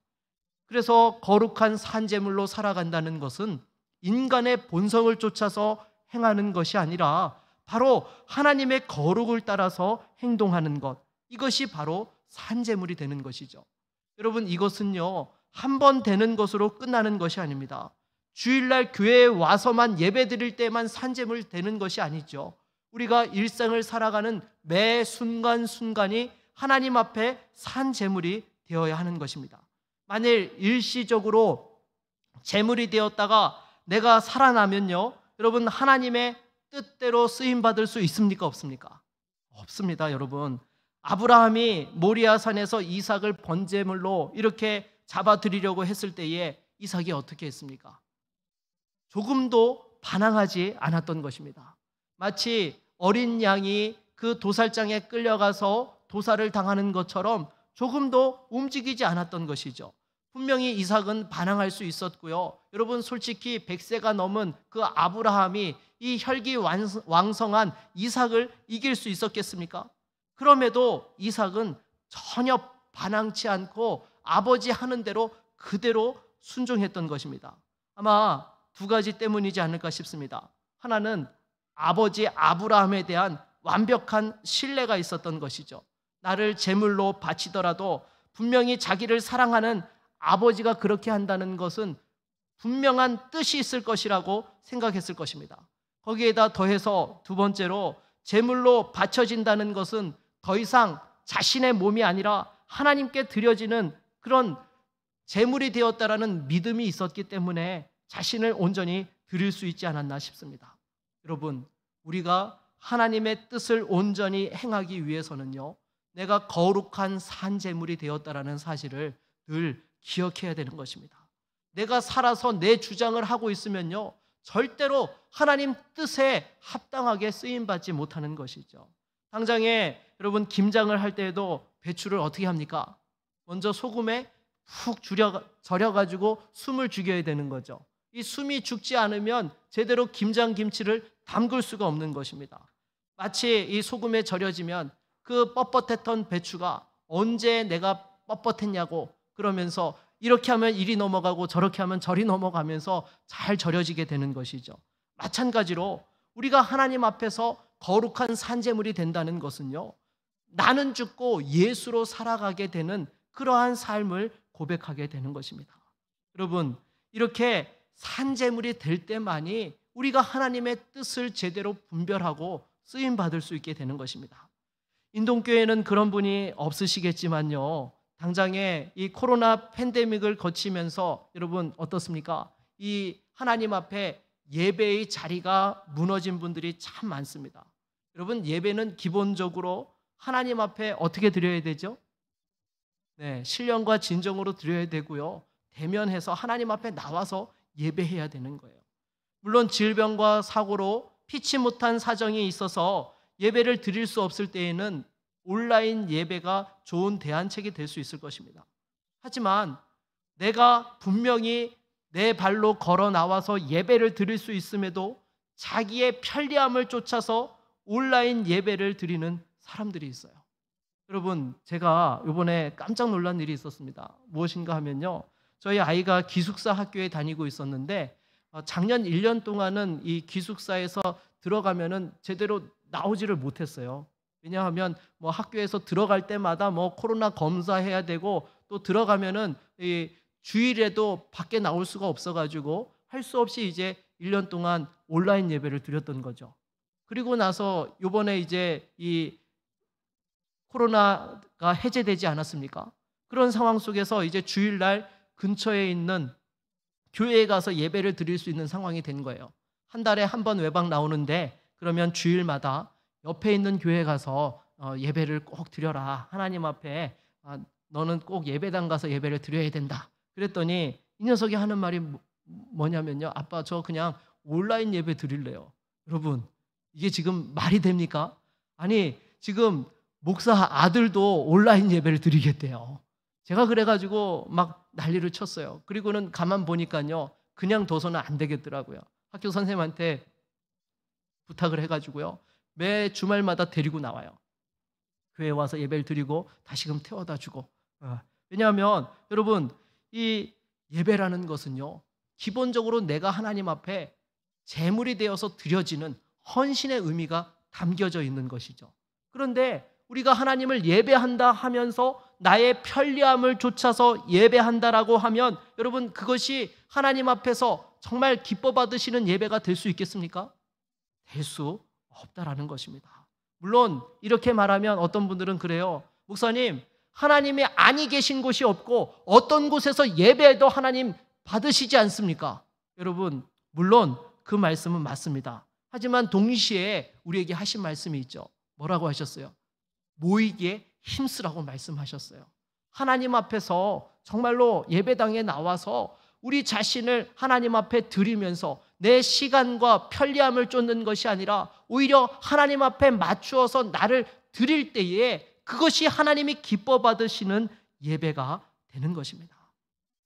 그래서 거룩한 산제물로 살아간다는 것은 인간의 본성을 쫓아서 행하는 것이 아니라 바로 하나님의 거룩을 따라서 행동하는 것, 이것이 바로 산제물이 되는 것이죠. 여러분, 이것은요, 한 번 되는 것으로 끝나는 것이 아닙니다. 주일날 교회에 와서만 예배 드릴 때만 산제물 되는 것이 아니죠. 우리가 일생을 살아가는 매 순간순간이 하나님 앞에 산제물이 되어야 하는 것입니다. 만일 일시적으로 제물이 되었다가 내가 살아나면요, 여러분, 하나님의 뜻대로 쓰임받을 수 있습니까? 없습니까? 없습니다, 여러분. 아브라함이 모리아산에서 이삭을 번제물로 이렇게 잡아드리려고 했을 때에 이삭이 어떻게 했습니까? 조금도 반항하지 않았던 것입니다. 마치 어린 양이 그 도살장에 끌려가서 도살을 당하는 것처럼 조금도 움직이지 않았던 것이죠. 분명히 이삭은 반항할 수 있었고요. 여러분, 솔직히 100세가 넘은 그 아브라함이 이 혈기왕성한 이삭을 이길 수 있었겠습니까? 그럼에도 이삭은 전혀 반항치 않고 아버지 하는 대로 그대로 순종했던 것입니다. 아마 두 가지 때문이지 않을까 싶습니다. 하나는 아버지 아브라함에 대한 완벽한 신뢰가 있었던 것이죠. 나를 제물로 바치더라도 분명히 자기를 사랑하는 아버지가 그렇게 한다는 것은 분명한 뜻이 있을 것이라고 생각했을 것입니다. 거기에다 더해서 두 번째로 제물로 바쳐진다는 것은 더 이상 자신의 몸이 아니라 하나님께 드려지는 그런 제물이 되었다라는 믿음이 있었기 때문에 자신을 온전히 드릴 수 있지 않았나 싶습니다. 여러분, 우리가 하나님의 뜻을 온전히 행하기 위해서는요, 내가 거룩한 산제물이 되었다라는 사실을 늘 기억해야 되는 것입니다. 내가 살아서 내 주장을 하고 있으면요, 절대로 하나님 뜻에 합당하게 쓰임받지 못하는 것이죠. 당장에 여러분, 김장을 할 때에도 배추를 어떻게 합니까? 먼저 소금에 푹 절여가지고 숨을 죽여야 되는 거죠. 이 숨이 죽지 않으면 제대로 김장김치를 담글 수가 없는 것입니다. 마치 이 소금에 절여지면 그 뻣뻣했던 배추가 언제 내가 뻣뻣했냐고 그러면서 이렇게 하면 이리 넘어가고 저렇게 하면 저리 넘어가면서 잘 절여지게 되는 것이죠. 마찬가지로 우리가 하나님 앞에서 거룩한 산제물이 된다는 것은요, 나는 죽고 예수로 살아가게 되는 그러한 삶을 고백하게 되는 것입니다. 여러분, 이렇게 산제물이 될 때만이 우리가 하나님의 뜻을 제대로 분별하고 쓰임 받을 수 있게 되는 것입니다. 인동교회는 그런 분이 없으시겠지만요, 당장에 이 코로나 팬데믹을 거치면서 여러분 어떻습니까? 이 하나님 앞에 예배의 자리가 무너진 분들이 참 많습니다. 여러분, 예배는 기본적으로 하나님 앞에 어떻게 드려야 되죠? 네, 신령과 진정으로 드려야 되고요, 대면해서 하나님 앞에 나와서 예배해야 되는 거예요. 물론 질병과 사고로 피치 못한 사정이 있어서 예배를 드릴 수 없을 때에는 온라인 예배가 좋은 대안책이 될 수 있을 것입니다. 하지만 내가 분명히 내 발로 걸어 나와서 예배를 드릴 수 있음에도 자기의 편리함을 쫓아서 온라인 예배를 드리는 사람들이 있어요. 여러분, 제가 이번에 깜짝 놀란 일이 있었습니다. 무엇인가 하면요, 저희 아이가 기숙사 학교에 다니고 있었는데 작년 1년 동안은 이 기숙사에서 들어가면은 제대로 나오지를 못했어요. 왜냐하면 뭐 학교에서 들어갈 때마다 뭐 코로나 검사해야 되고, 또 들어가면은 이 주일에도 밖에 나올 수가 없어가지고 할 수 없이 이제 1년 동안 온라인 예배를 드렸던 거죠. 그리고 나서 이번에 이제 이 코로나가 해제되지 않았습니까? 그런 상황 속에서 이제 주일날 근처에 있는 교회에 가서 예배를 드릴 수 있는 상황이 된 거예요. 한 달에 한 번 외박 나오는데 그러면 주일마다 옆에 있는 교회 가서 예배를 꼭 드려라. 하나님 앞에 너는 꼭 예배당 가서 예배를 드려야 된다. 그랬더니 이 녀석이 하는 말이 뭐냐면요, 아빠 저 그냥 온라인 예배 드릴래요. 여러분, 이게 지금 말이 됩니까? 아니, 지금 목사 아들도 온라인 예배를 드리겠대요. 제가 그래가지고 막 난리를 쳤어요. 그리고는 가만 보니까요, 그냥 둬서는 안 되겠더라고요. 학교 선생님한테 부탁을 해가지고요, 매 주말마다 데리고 나와요. 교회에 와서 예배를 드리고 다시금 태워다 주고. 왜냐하면 여러분, 이 예배라는 것은요, 기본적으로 내가 하나님 앞에 제물이 되어서 드려지는 헌신의 의미가 담겨져 있는 것이죠. 그런데 우리가 하나님을 예배한다 하면서 나의 편리함을 쫓아서 예배한다라고 하면 여러분, 그것이 하나님 앞에서 정말 기뻐 받으시는 예배가 될 수 있겠습니까? 될 수 없다라는 것입니다. 물론 이렇게 말하면 어떤 분들은 그래요. 목사님, 하나님이 아니 계신 곳이 없고 어떤 곳에서 예배해도 하나님 받으시지 않습니까? 여러분, 물론 그 말씀은 맞습니다. 하지만 동시에 우리에게 하신 말씀이 있죠. 뭐라고 하셨어요? 모이기에 힘쓰라고 말씀하셨어요. 하나님 앞에서 정말로 예배당에 나와서 우리 자신을 하나님 앞에 드리면서 내 시간과 편리함을 쫓는 것이 아니라 오히려 하나님 앞에 맞추어서 나를 드릴 때에 그것이 하나님이 기뻐 받으시는 예배가 되는 것입니다.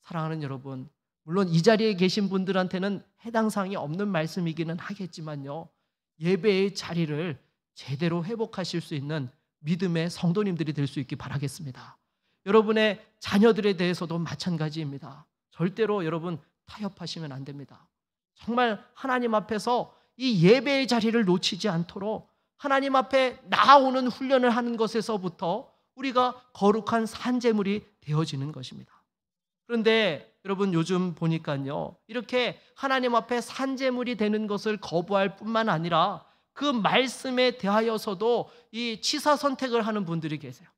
사랑하는 여러분, 물론 이 자리에 계신 분들한테는 해당 사항이 없는 말씀이기는 하겠지만요, 예배의 자리를 제대로 회복하실 수 있는 믿음의 성도님들이 될 수 있기 바라겠습니다. 여러분의 자녀들에 대해서도 마찬가지입니다. 절대로 여러분 타협하시면 안 됩니다. 정말 하나님 앞에서 이 예배의 자리를 놓치지 않도록 하나님 앞에 나아오는 훈련을 하는 것에서부터 우리가 거룩한 산제물이 되어지는 것입니다. 그런데 여러분, 요즘 보니까요, 이렇게 하나님 앞에 산제물이 되는 것을 거부할 뿐만 아니라 그 말씀에 대하여서도 이 취사 선택을 하는 분들이 계세요.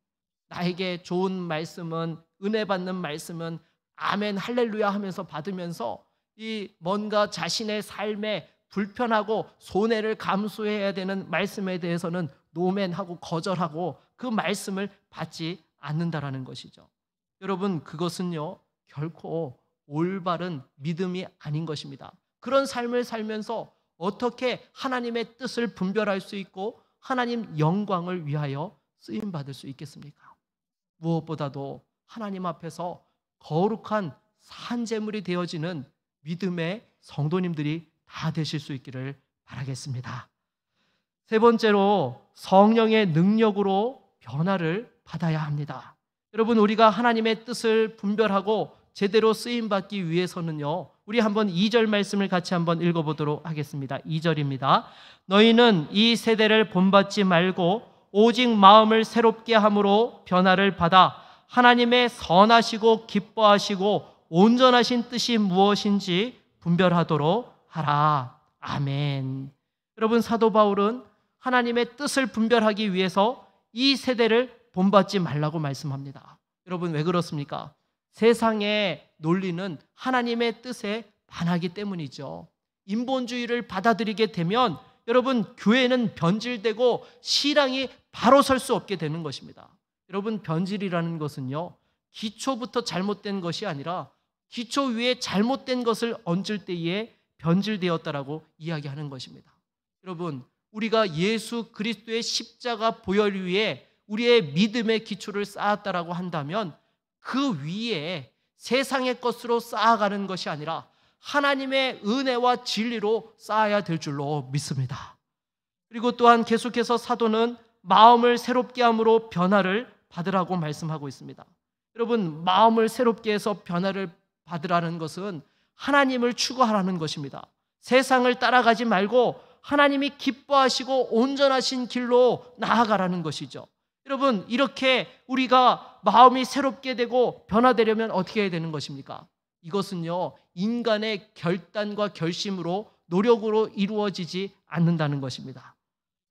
나에게 좋은 말씀은, 은혜 받는 말씀은 아멘 할렐루야 하면서 받으면서 이 뭔가 자신의 삶에 불편하고 손해를 감수해야 되는 말씀에 대해서는 노맨하고 거절하고 그 말씀을 받지 않는다라는 것이죠. 여러분, 그것은요, 결코 올바른 믿음이 아닌 것입니다. 그런 삶을 살면서 어떻게 하나님의 뜻을 분별할 수 있고 하나님 영광을 위하여 쓰임받을 수 있겠습니까? 무엇보다도 하나님 앞에서 거룩한 산제물이 되어지는 믿음의 성도님들이 다 되실 수 있기를 바라겠습니다. 세 번째로 성령의 능력으로 변화를 받아야 합니다. 여러분, 우리가 하나님의 뜻을 분별하고 제대로 쓰임받기 위해서는요, 우리 한번 2절 말씀을 같이 한번 읽어보도록 하겠습니다. 2절입니다. 너희는 이 세대를 본받지 말고 오직 마음을 새롭게 함으로 변화를 받아 하나님의 선하시고 기뻐하시고 온전하신 뜻이 무엇인지 분별하도록 하라. 아멘. 여러분, 사도 바울은 하나님의 뜻을 분별하기 위해서 이 세대를 본받지 말라고 말씀합니다. 여러분, 왜 그렇습니까? 세상의 논리는 하나님의 뜻에 반하기 때문이죠. 인본주의를 받아들이게 되면 여러분, 교회는 변질되고 신앙이 바로 설 수 없게 되는 것입니다. 여러분, 변질이라는 것은요, 기초부터 잘못된 것이 아니라 기초 위에 잘못된 것을 얹을 때에 변질되었다라고 이야기하는 것입니다. 여러분, 우리가 예수 그리스도의 십자가 보혈 위에 우리의 믿음의 기초를 쌓았다라고 한다면 그 위에 세상의 것으로 쌓아가는 것이 아니라 하나님의 은혜와 진리로 쌓아야 될 줄로 믿습니다. 그리고 또한 계속해서 사도는 마음을 새롭게 함으로 변화를 받으라고 말씀하고 있습니다. 여러분, 마음을 새롭게 해서 변화를 받으라는 것은 하나님을 추구하라는 것입니다. 세상을 따라가지 말고 하나님이 기뻐하시고 온전하신 길로 나아가라는 것이죠. 여러분, 이렇게 우리가 마음이 새롭게 되고 변화되려면 어떻게 해야 되는 것입니까? 이것은요, 인간의 결단과 결심으로 노력으로 이루어지지 않는다는 것입니다.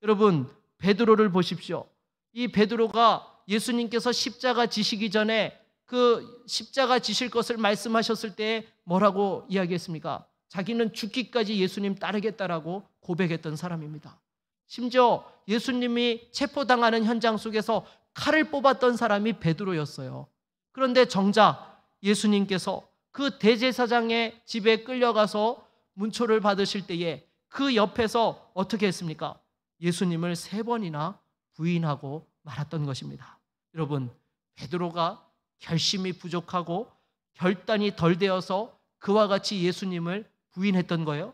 여러분, 베드로를 보십시오. 이 베드로가 예수님께서 십자가 지시기 전에 그 십자가 지실 것을 말씀하셨을 때 뭐라고 이야기했습니까? 자기는 죽기까지 예수님 따르겠다라고 고백했던 사람입니다. 심지어 예수님이 체포당하는 현장 속에서 칼을 뽑았던 사람이 베드로였어요. 그런데 정작 예수님께서 그 대제사장의 집에 끌려가서 문초를 받으실 때에 그 옆에서 어떻게 했습니까? 예수님을 3번이나 부인하고 말았던 것입니다. 여러분, 베드로가 결심이 부족하고 결단이 덜 되어서 그와 같이 예수님을 부인했던 거예요?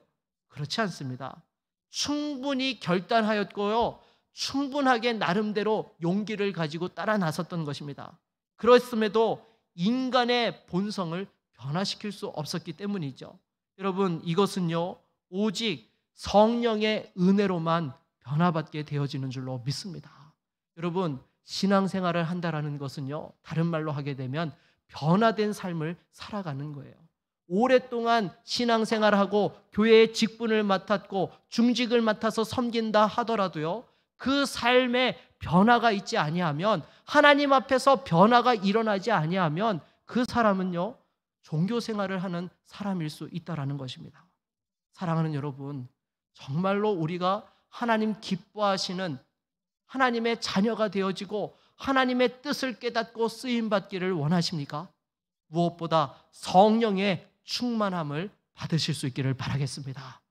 그렇지 않습니다. 충분히 결단하였고요, 충분하게 나름대로 용기를 가지고 따라 나섰던 것입니다. 그렇음에도 인간의 본성을 변화시킬 수 없었기 때문이죠. 여러분, 이것은요, 오직 성령의 은혜로만 변화받게 되어지는 줄로 믿습니다. 여러분, 신앙생활을 한다라는 것은요, 다른 말로 하게 되면 변화된 삶을 살아가는 거예요. 오랫동안 신앙생활하고 교회의 직분을 맡았고 중직을 맡아서 섬긴다 하더라도요, 그 삶에 변화가 있지 아니하면, 하나님 앞에서 변화가 일어나지 아니하면 그 사람은요, 종교생활을 하는 사람일 수 있다라는 것입니다. 사랑하는 여러분, 정말로 우리가 하나님 기뻐하시는 하나님의 자녀가 되어지고 하나님의 뜻을 깨닫고 쓰임받기를 원하십니까? 무엇보다 성령의 충만함을 받으실 수 있기를 바라겠습니다.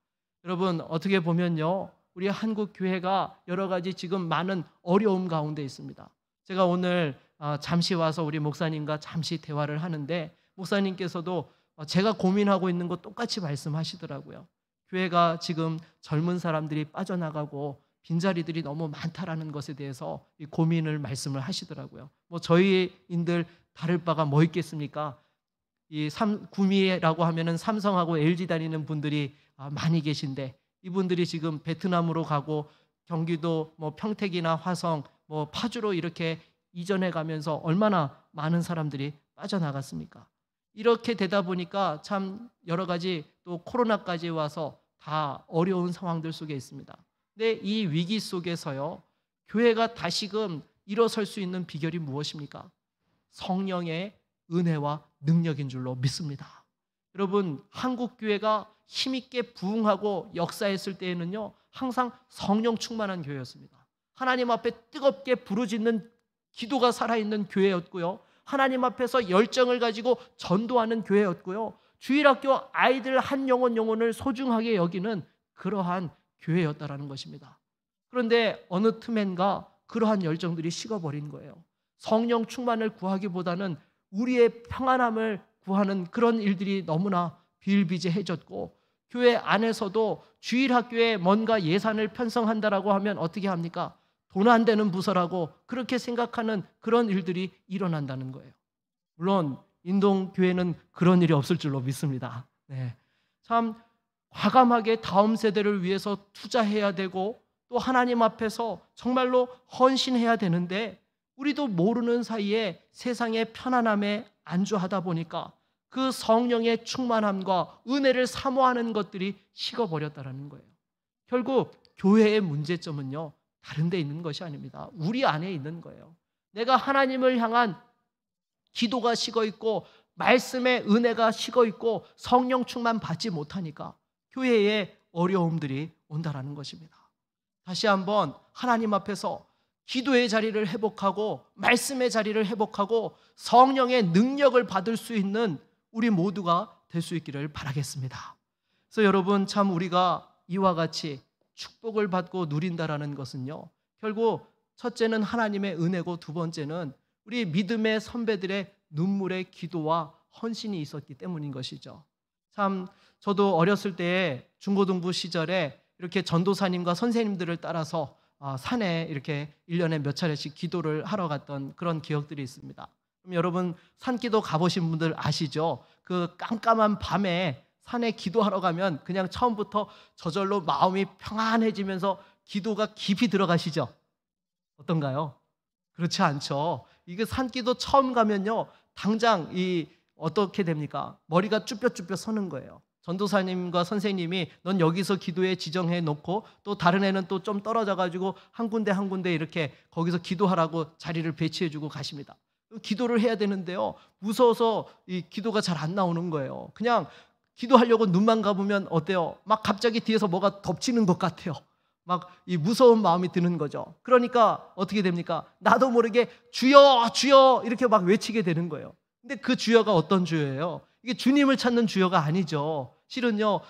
여러분, 어떻게 보면요, 우리 한국 교회가 여러 가지 지금 많은 어려움 가운데 있습니다. 제가 오늘 잠시 와서 우리 목사님과 잠시 대화를 하는데 목사님께서도 제가 고민하고 있는 거 똑같이 말씀하시더라고요. 교회가 지금 젊은 사람들이 빠져나가고 빈자리들이 너무 많다라는 것에 대해서 이 고민을 말씀을 하시더라고요. 뭐 저희인들 다를 바가 뭐 있겠습니까? 이 구미라고 하면은 삼성하고 LG 다니는 분들이 많이 계신데, 이분들이 지금 베트남으로 가고 경기도 뭐 평택이나 화성, 뭐 파주로 이렇게 이전해 가면서 얼마나 많은 사람들이 빠져나갔습니까? 이렇게 되다 보니까 참 여러 가지, 또 코로나까지 와서 다 어려운 상황들 속에 있습니다. 근데 이 위기 속에서요, 교회가 다시금 일어설 수 있는 비결이 무엇입니까? 성령의 은혜와 능력인 줄로 믿습니다. 여러분, 한국 교회가 힘있게 부흥하고 역사했을 때에는요, 항상 성령 충만한 교회였습니다. 하나님 앞에 뜨겁게 부르짖는 기도가 살아있는 교회였고요, 하나님 앞에서 열정을 가지고 전도하는 교회였고요, 주일학교 아이들 한 영혼을 소중하게 여기는 그러한 교회였다라는 것입니다. 그런데 어느 틈엔가 그러한 열정들이 식어버린 거예요. 성령 충만을 구하기보다는 우리의 평안함을 구하는 그런 일들이 너무나 비일비재해졌고, 교회 안에서도 주일학교에 뭔가 예산을 편성한다라고 하면 어떻게 합니까? 돈 안 되는 부서라고 그렇게 생각하는 그런 일들이 일어난다는 거예요. 물론 인동교회는 그런 일이 없을 줄로 믿습니다. 네. 참 과감하게 다음 세대를 위해서 투자해야 되고 또 하나님 앞에서 정말로 헌신해야 되는데 우리도 모르는 사이에 세상의 편안함에 안주하다 보니까 그 성령의 충만함과 은혜를 사모하는 것들이 식어버렸다는 거예요. 결국 교회의 문제점은요, 다른 데 있는 것이 아닙니다. 우리 안에 있는 거예요. 내가 하나님을 향한 기도가 식어있고 말씀의 은혜가 식어있고 성령 충만 받지 못하니까 교회에 어려움들이 온다라는 것입니다. 다시 한번 하나님 앞에서 기도의 자리를 회복하고 말씀의 자리를 회복하고 성령의 능력을 받을 수 있는 우리 모두가 될 수 있기를 바라겠습니다. 그래서 여러분, 참 우리가 이와 같이 축복을 받고 누린다라는 것은요, 결국 첫째는 하나님의 은혜고 두 번째는 우리 믿음의 선배들의 눈물의 기도와 헌신이 있었기 때문인 것이죠. 참 저도 어렸을 때에 중고등부 시절에 이렇게 전도사님과 선생님들을 따라서 산에 이렇게 1년에 몇 차례씩 기도를 하러 갔던 그런 기억들이 있습니다. 그럼 여러분, 산기도 가보신 분들 아시죠? 그 깜깜한 밤에 산에 기도하러 가면 그냥 처음부터 저절로 마음이 평안해지면서 기도가 깊이 들어가시죠? 어떤가요? 그렇지 않죠. 이게 산기도 처음 가면요, 당장 어떻게 됩니까? 머리가 쭈뼛쭈뼛 서는 거예요. 전도사님과 선생님이 넌 여기서 기도에 지정해 놓고 또 다른 애는 또 좀 떨어져 가지고 한 군데 이렇게 거기서 기도하라고 자리를 배치해 주고 가십니다. 기도를 해야 되는데요, 무서워서 이 기도가 잘 안 나오는 거예요. 그냥 기도하려고 눈만 감으면 어때요? 막 갑자기 뒤에서 뭐가 덮치는 것 같아요. 막 이 무서운 마음이 드는 거죠. 그러니까 어떻게 됩니까? 나도 모르게 주여 주여 이렇게 막 외치게 되는 거예요. 근데 그 주여가 어떤 주여예요? 이게 주님을 찾는 주여가 아니죠. 실은요,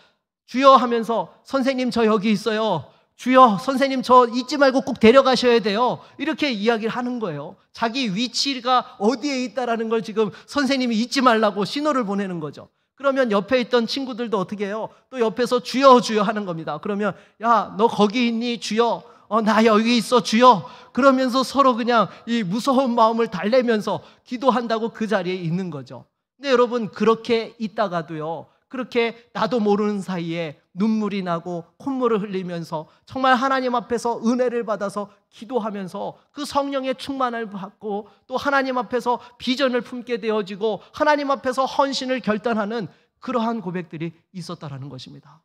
주여 하면서 선생님 저 여기 있어요. 주여, 선생님 저 잊지 말고 꼭 데려가셔야 돼요. 이렇게 이야기를 하는 거예요. 자기 위치가 어디에 있다라는 걸 지금 선생님이 잊지 말라고 신호를 보내는 거죠. 그러면 옆에 있던 친구들도 어떻게 해요? 또 옆에서 주여 주여 하는 겁니다. 그러면 야, 너 거기 있니? 주여. 나 여기 있어 주여. 그러면서 서로 그냥 이 무서운 마음을 달래면서 기도한다고 그 자리에 있는 거죠. 근데 여러분, 그렇게 있다가도요, 그렇게 나도 모르는 사이에 눈물이 나고 콧물을 흘리면서 정말 하나님 앞에서 은혜를 받아서 기도하면서 그 성령의 충만을 받고 또 하나님 앞에서 비전을 품게 되어지고 하나님 앞에서 헌신을 결단하는 그러한 고백들이 있었다라는 것입니다.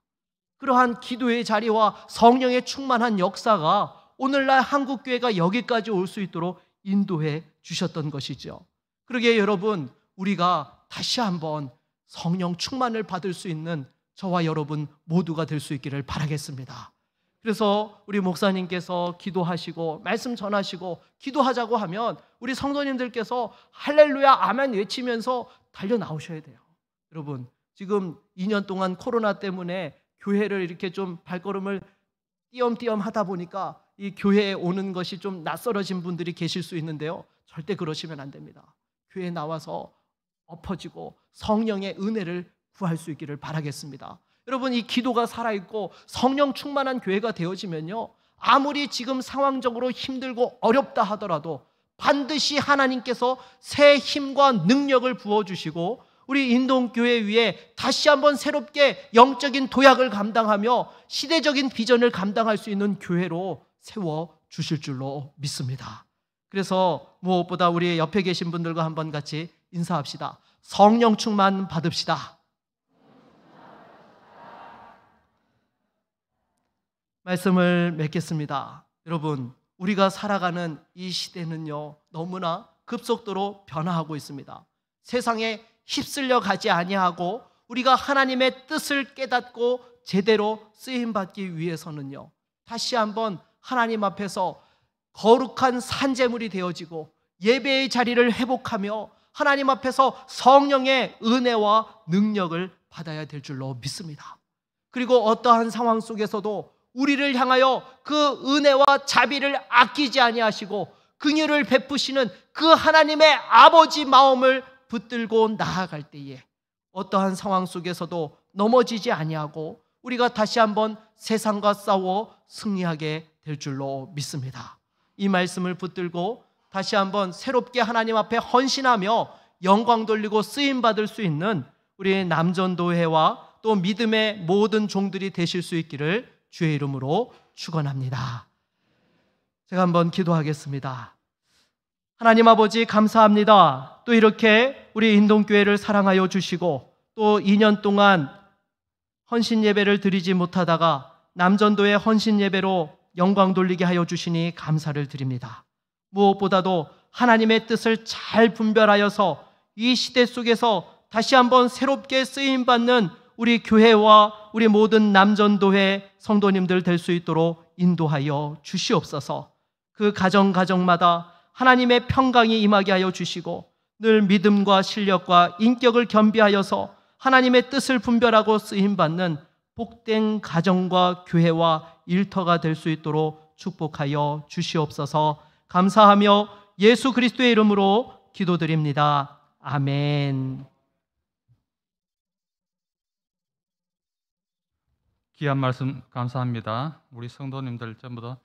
그러한 기도의 자리와 성령의 충만한 역사가 오늘날 한국교회가 여기까지 올 수 있도록 인도해 주셨던 것이죠. 그러기에 여러분, 우리가 다시 한번 성령 충만을 받을 수 있는 저와 여러분 모두가 될 수 있기를 바라겠습니다. 그래서 우리 목사님께서 기도하시고 말씀 전하시고 기도하자고 하면 우리 성도님들께서 할렐루야 아멘 외치면서 달려 나오셔야 돼요. 여러분, 지금 2년 동안 코로나 때문에 교회를 이렇게 좀 발걸음을 띄엄띄엄 하다 보니까 이 교회에 오는 것이 좀 낯설어진 분들이 계실 수 있는데요, 절대 그러시면 안 됩니다. 교회에 나와서 엎어지고 성령의 은혜를 구할 수 있기를 바라겠습니다. 여러분, 이 기도가 살아있고 성령 충만한 교회가 되어지면요, 아무리 지금 상황적으로 힘들고 어렵다 하더라도 반드시 하나님께서 새 힘과 능력을 부어주시고 우리 인동교회 위에 다시 한번 새롭게 영적인 도약을 감당하며 시대적인 비전을 감당할 수 있는 교회로 세워주실 줄로 믿습니다. 그래서 무엇보다 우리 옆에 계신 분들과 한번 같이 인사합시다. 성령 충만 받읍시다. 말씀을 맺겠습니다. 여러분, 우리가 살아가는 이 시대는요, 너무나 급속도로 변화하고 있습니다. 세상에 휩쓸려 가지 아니하고 우리가 하나님의 뜻을 깨닫고 제대로 쓰임받기 위해서는요, 다시 한번 하나님 앞에서 거룩한 산제물이 되어지고 예배의 자리를 회복하며 하나님 앞에서 성령의 은혜와 능력을 받아야 될 줄로 믿습니다. 그리고 어떠한 상황 속에서도 우리를 향하여 그 은혜와 자비를 아끼지 아니하시고 긍휼을 베푸시는 그 하나님의 아버지 마음을 붙들고 나아갈 때에 어떠한 상황 속에서도 넘어지지 아니하고 우리가 다시 한번 세상과 싸워 승리하게 될 줄로 믿습니다. 이 말씀을 붙들고 다시 한번 새롭게 하나님 앞에 헌신하며 영광 돌리고 쓰임 받을 수 있는 우리 남전도회와 또 믿음의 모든 종들이 되실 수 있기를 주의 이름으로 축원합니다. 제가 한번 기도하겠습니다. 하나님 아버지 감사합니다. 또 이렇게 우리 인동교회를 사랑하여 주시고 또 2년 동안 헌신 예배를 드리지 못하다가 남전도의 헌신 예배로 영광 돌리게 하여 주시니 감사를 드립니다. 무엇보다도 하나님의 뜻을 잘 분별하여서 이 시대 속에서 다시 한번 새롭게 쓰임받는 우리 교회와 우리 모든 남전도회 성도님들 될 수 있도록 인도하여 주시옵소서. 그 가정마다 하나님의 평강이 임하게 하여 주시고 늘 믿음과 실력과 인격을 겸비하여서 하나님의 뜻을 분별하고 쓰임받는 복된 가정과 교회와 일터가 될 수 있도록 축복하여 주시옵소서. 감사하며 예수 그리스도의 이름으로 기도드립니다. 아멘. 귀한 말씀 감사합니다. 우리 성도님들 전부 다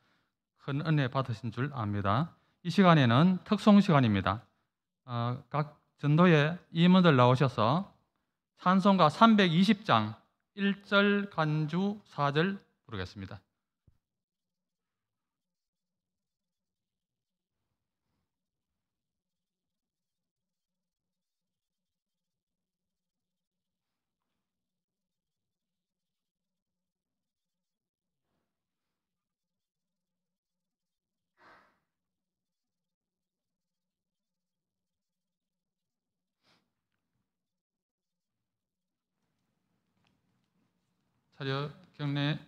큰 은혜 받으신 줄 압니다. 이 시간에는 특송 시간입니다. 각 전도의 임원들 나오셔서 찬송가 320장 1절 간주 4절 부르겠습니다. 차려 경례.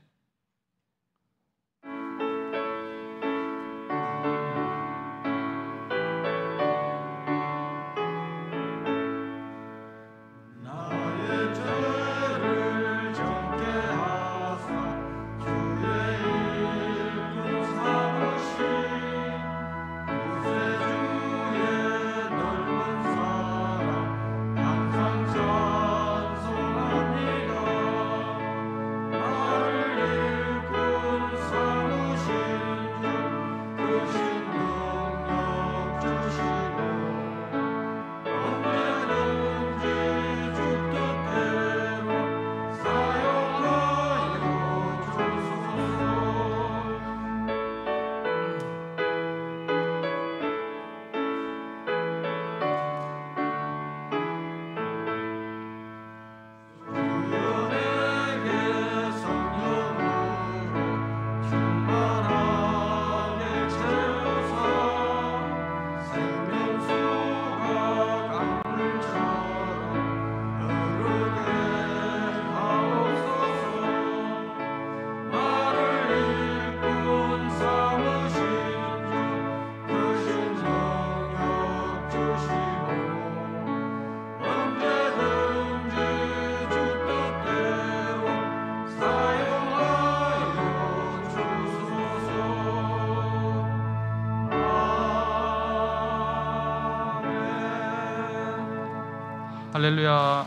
할렐루야.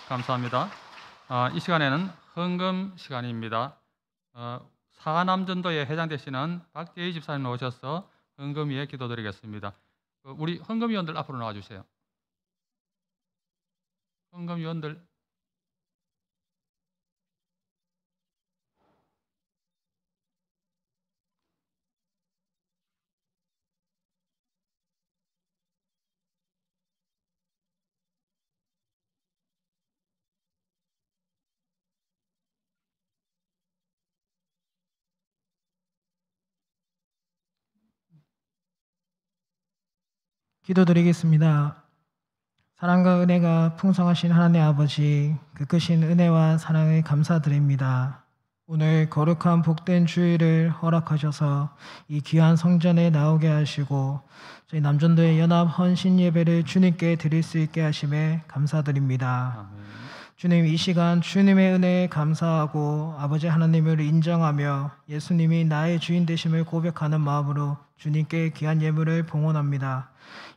감사합니다. 이 시간에는 헌금 시간입니다. 사남전도에 해당되시는 박재희 집사님 오셔서 헌금 위에 기도드리겠습니다. 우리 헌금위원들 앞으로 나와주세요. 헌금위원들. 기도드리겠습니다. 사랑과 은혜가 풍성하신 하나님 아버지, 그 크신 은혜와 사랑을 감사드립니다. 오늘 거룩한 복된 주일을 허락하셔서 이 귀한 성전에 나오게 하시고 저희 남전도의 연합 헌신 예배를 주님께 드릴 수 있게 하심에 감사드립니다. 아멘. 주님, 이 시간 주님의 은혜에 감사하고 아버지 하나님을 인정하며 예수님이 나의 주인 되심을 고백하는 마음으로 주님께 귀한 예물을 봉헌합니다.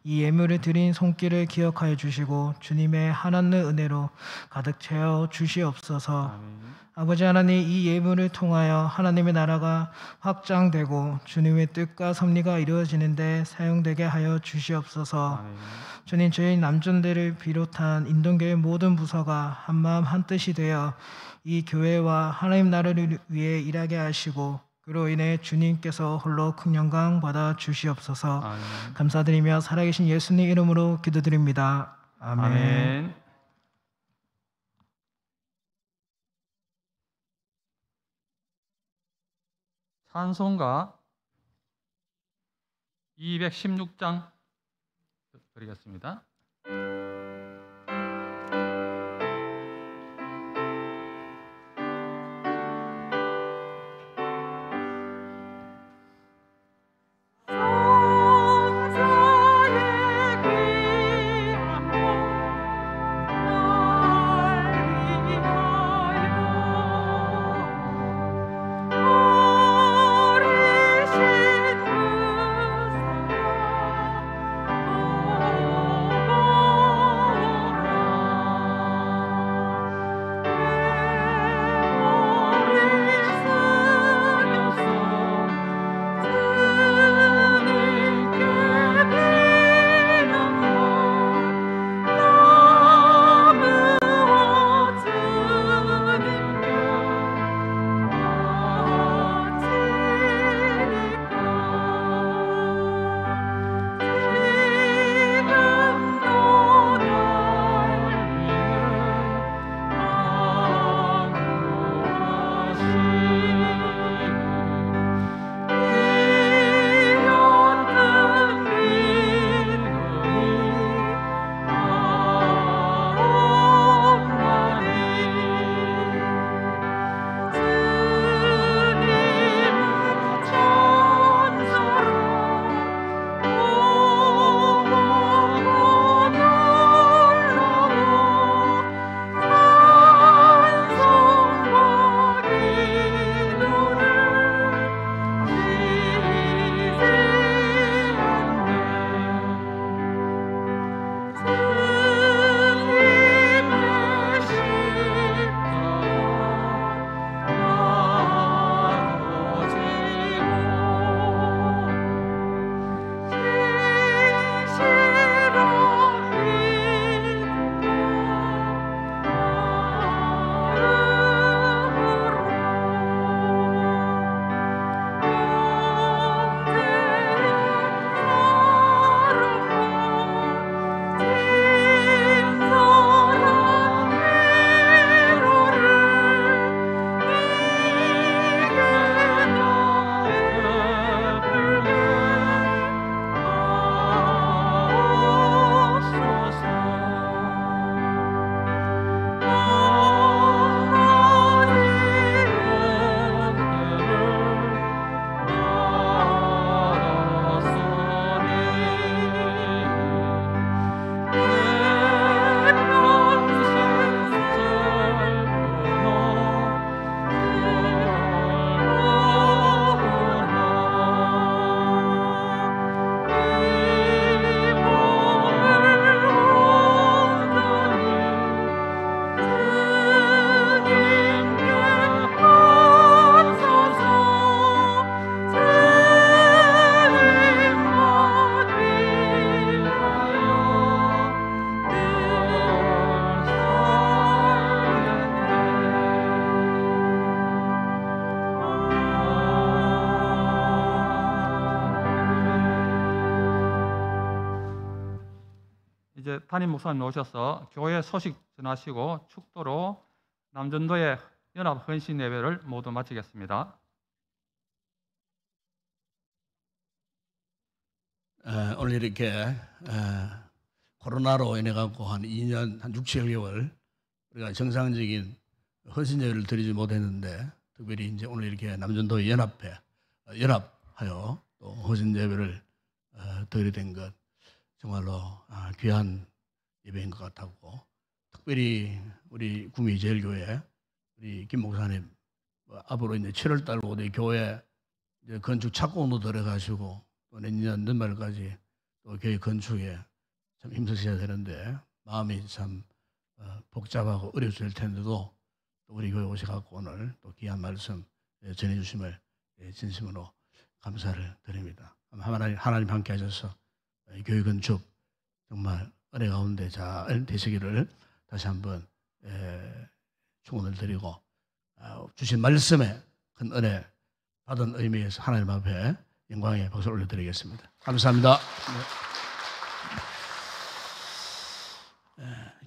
이 예물을 드린 손길을 기억하여 주시고 주님의 하나님의 은혜로 가득 채워 주시옵소서. 아멘. 아버지 하나님, 이 예물을 통하여 하나님의 나라가 확장되고 주님의 뜻과 섭리가 이루어지는데 사용되게 하여 주시옵소서. 아멘. 주님, 저희 남존대를 비롯한 인동교회 모든 부서가 한마음 한뜻이 되어 이 교회와 하나님 나라를 위해 일하게 하시고 그로 인해 주님께서 홀로 큰 영광 받아 주시옵소서. 아멘. 감사드리며 살아계신 예수님 이름으로 기도드립니다. 아멘. 아멘. 찬송가 216장 드리겠습니다. 이제 담임 목사님 오셔서 교회 소식 전하시고 축도로 남전도의 연합 헌신 예배를 모두 마치겠습니다. 오늘 이렇게 코로나로 인해 갖고 한 2년, 한 6, 7개월 우리가 정상적인 헌신 예배를 드리지 못했는데 특별히 이제 오늘 이렇게 남전도 연합하여 또 헌신 예배를 드리게 된 것 정말로 귀한 예배인 것 같았고, 특별히 우리 구미제일교회 우리 김 목사님 앞으로 이제 7월달 우리 교회 이제 건축 착공도 들어가시고 또 내년 연말까지 또 교회 건축에 참 힘쓰셔야 되는데 마음이 참 복잡하고 어려우실 텐데도 또 우리 교회 오셔갖고 오늘 또 귀한 말씀 전해주심을 진심으로 감사를 드립니다. 하나님 함께 하셔서 교회 건축 정말 은혜 가운데 잘 되시기를 다시 한번 축원을 드리고 주신 말씀에 큰 은혜 받은 의미에서 하나님 앞에 영광의 박수를 올려드리겠습니다. 감사합니다.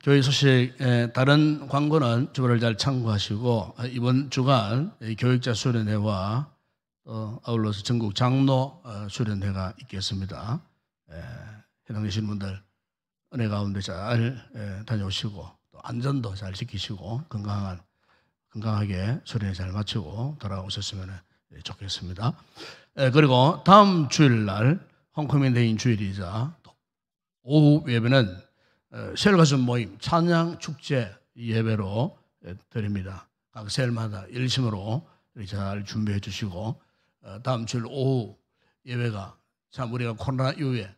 교회 소식 다른 광고는 주보를 잘 참고하시고 이번 주간 교육자 수련회와 아울러서 전국 장로 수련회가 있겠습니다. 해당되시는 분들 은혜 가운데 잘 다녀오시고 또 안전도 잘 지키시고 건강하게 수련회 잘 마치고 돌아오셨으면 좋겠습니다. 그리고 다음 주일날 홈커밍 데이인 주일이자 오후 예배는 셀가슴 모임 찬양 축제 예배로 드립니다. 각 셀마다 일심으로 잘 준비해 주시고 다음 주일 오후 예배가 참 우리가 코로나 이후에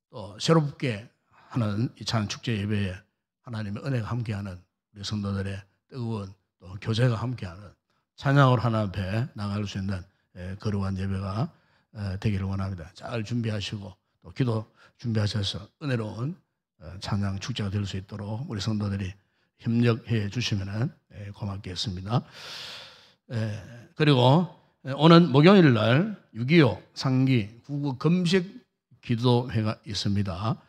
또 새롭게 하는 이 찬양 축제 예배에 하나님의 은혜가 함께하는 우리 성도들의 뜨거운 또 교제가 함께하는 찬양으로 하나님 앞에 나갈 수 있는 거룩한 예배가 되기를 원합니다. 잘 준비하시고 또 기도 준비하셔서 은혜로운 찬양 축제가 될 수 있도록 우리 성도들이 협력해 주시면 고맙겠습니다. 그리고 오는 목요일 날 6.25 상기 구국 금식 기도회가 있습니다.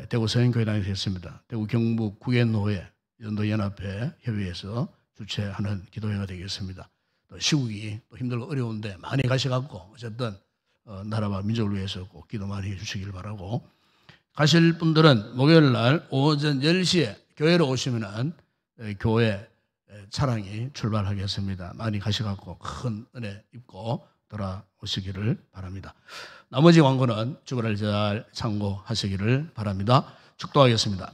대구 서현교회당에서 했습니다. 대구 경북 국외노회 연도연합회 협의회에서 주최하는 기도회가 되겠습니다. 또 시국이 또 힘들고 어려운데 많이 가셔갖고 어쨌든 나라와 민족을 위해서 꼭 기도 많이 해주시길 바라고, 가실 분들은 목요일 날 오전 10시에 교회로 오시면은 교회 차량이 출발하겠습니다. 많이 가셔갖고 큰 은혜 입고 돌아오시기를 바랍니다. 나머지 광고는 주보를 잘 참고하시기를 바랍니다. 축도하겠습니다.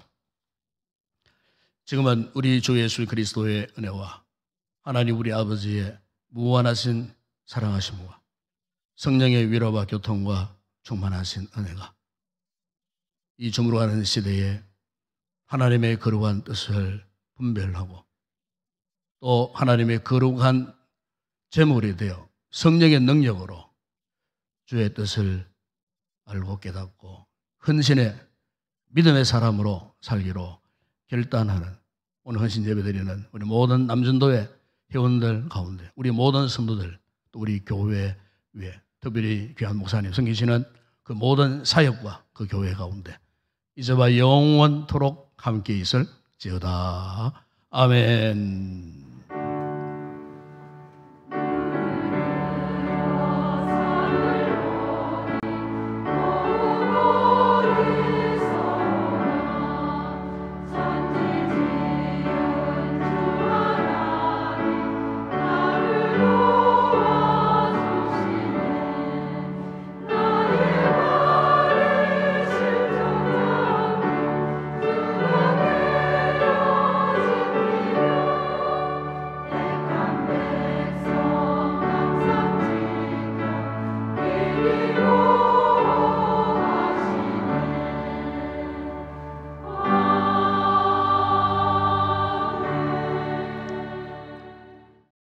지금은 우리 주 예수 그리스도의 은혜와 하나님 우리 아버지의 무한하신 사랑하심과 성령의 위로와 교통과 충만하신 은혜가 이 저물어가는 시대에 하나님의 거룩한 뜻을 분별하고 또 하나님의 거룩한 제물이 되어 성령의 능력으로 주의 뜻을 알고 깨닫고 헌신의 믿음의 사람으로 살기로 결단하는 오늘 헌신 예배드리는 우리 모든 남전도회 회원들 가운데 우리 모든 성도들 또 우리 교회 위에 특별히 귀한 목사님 섬기시는 그 모든 사역과 그 교회 가운데 이제와 영원토록 함께 있을지어다. 아멘. Amen.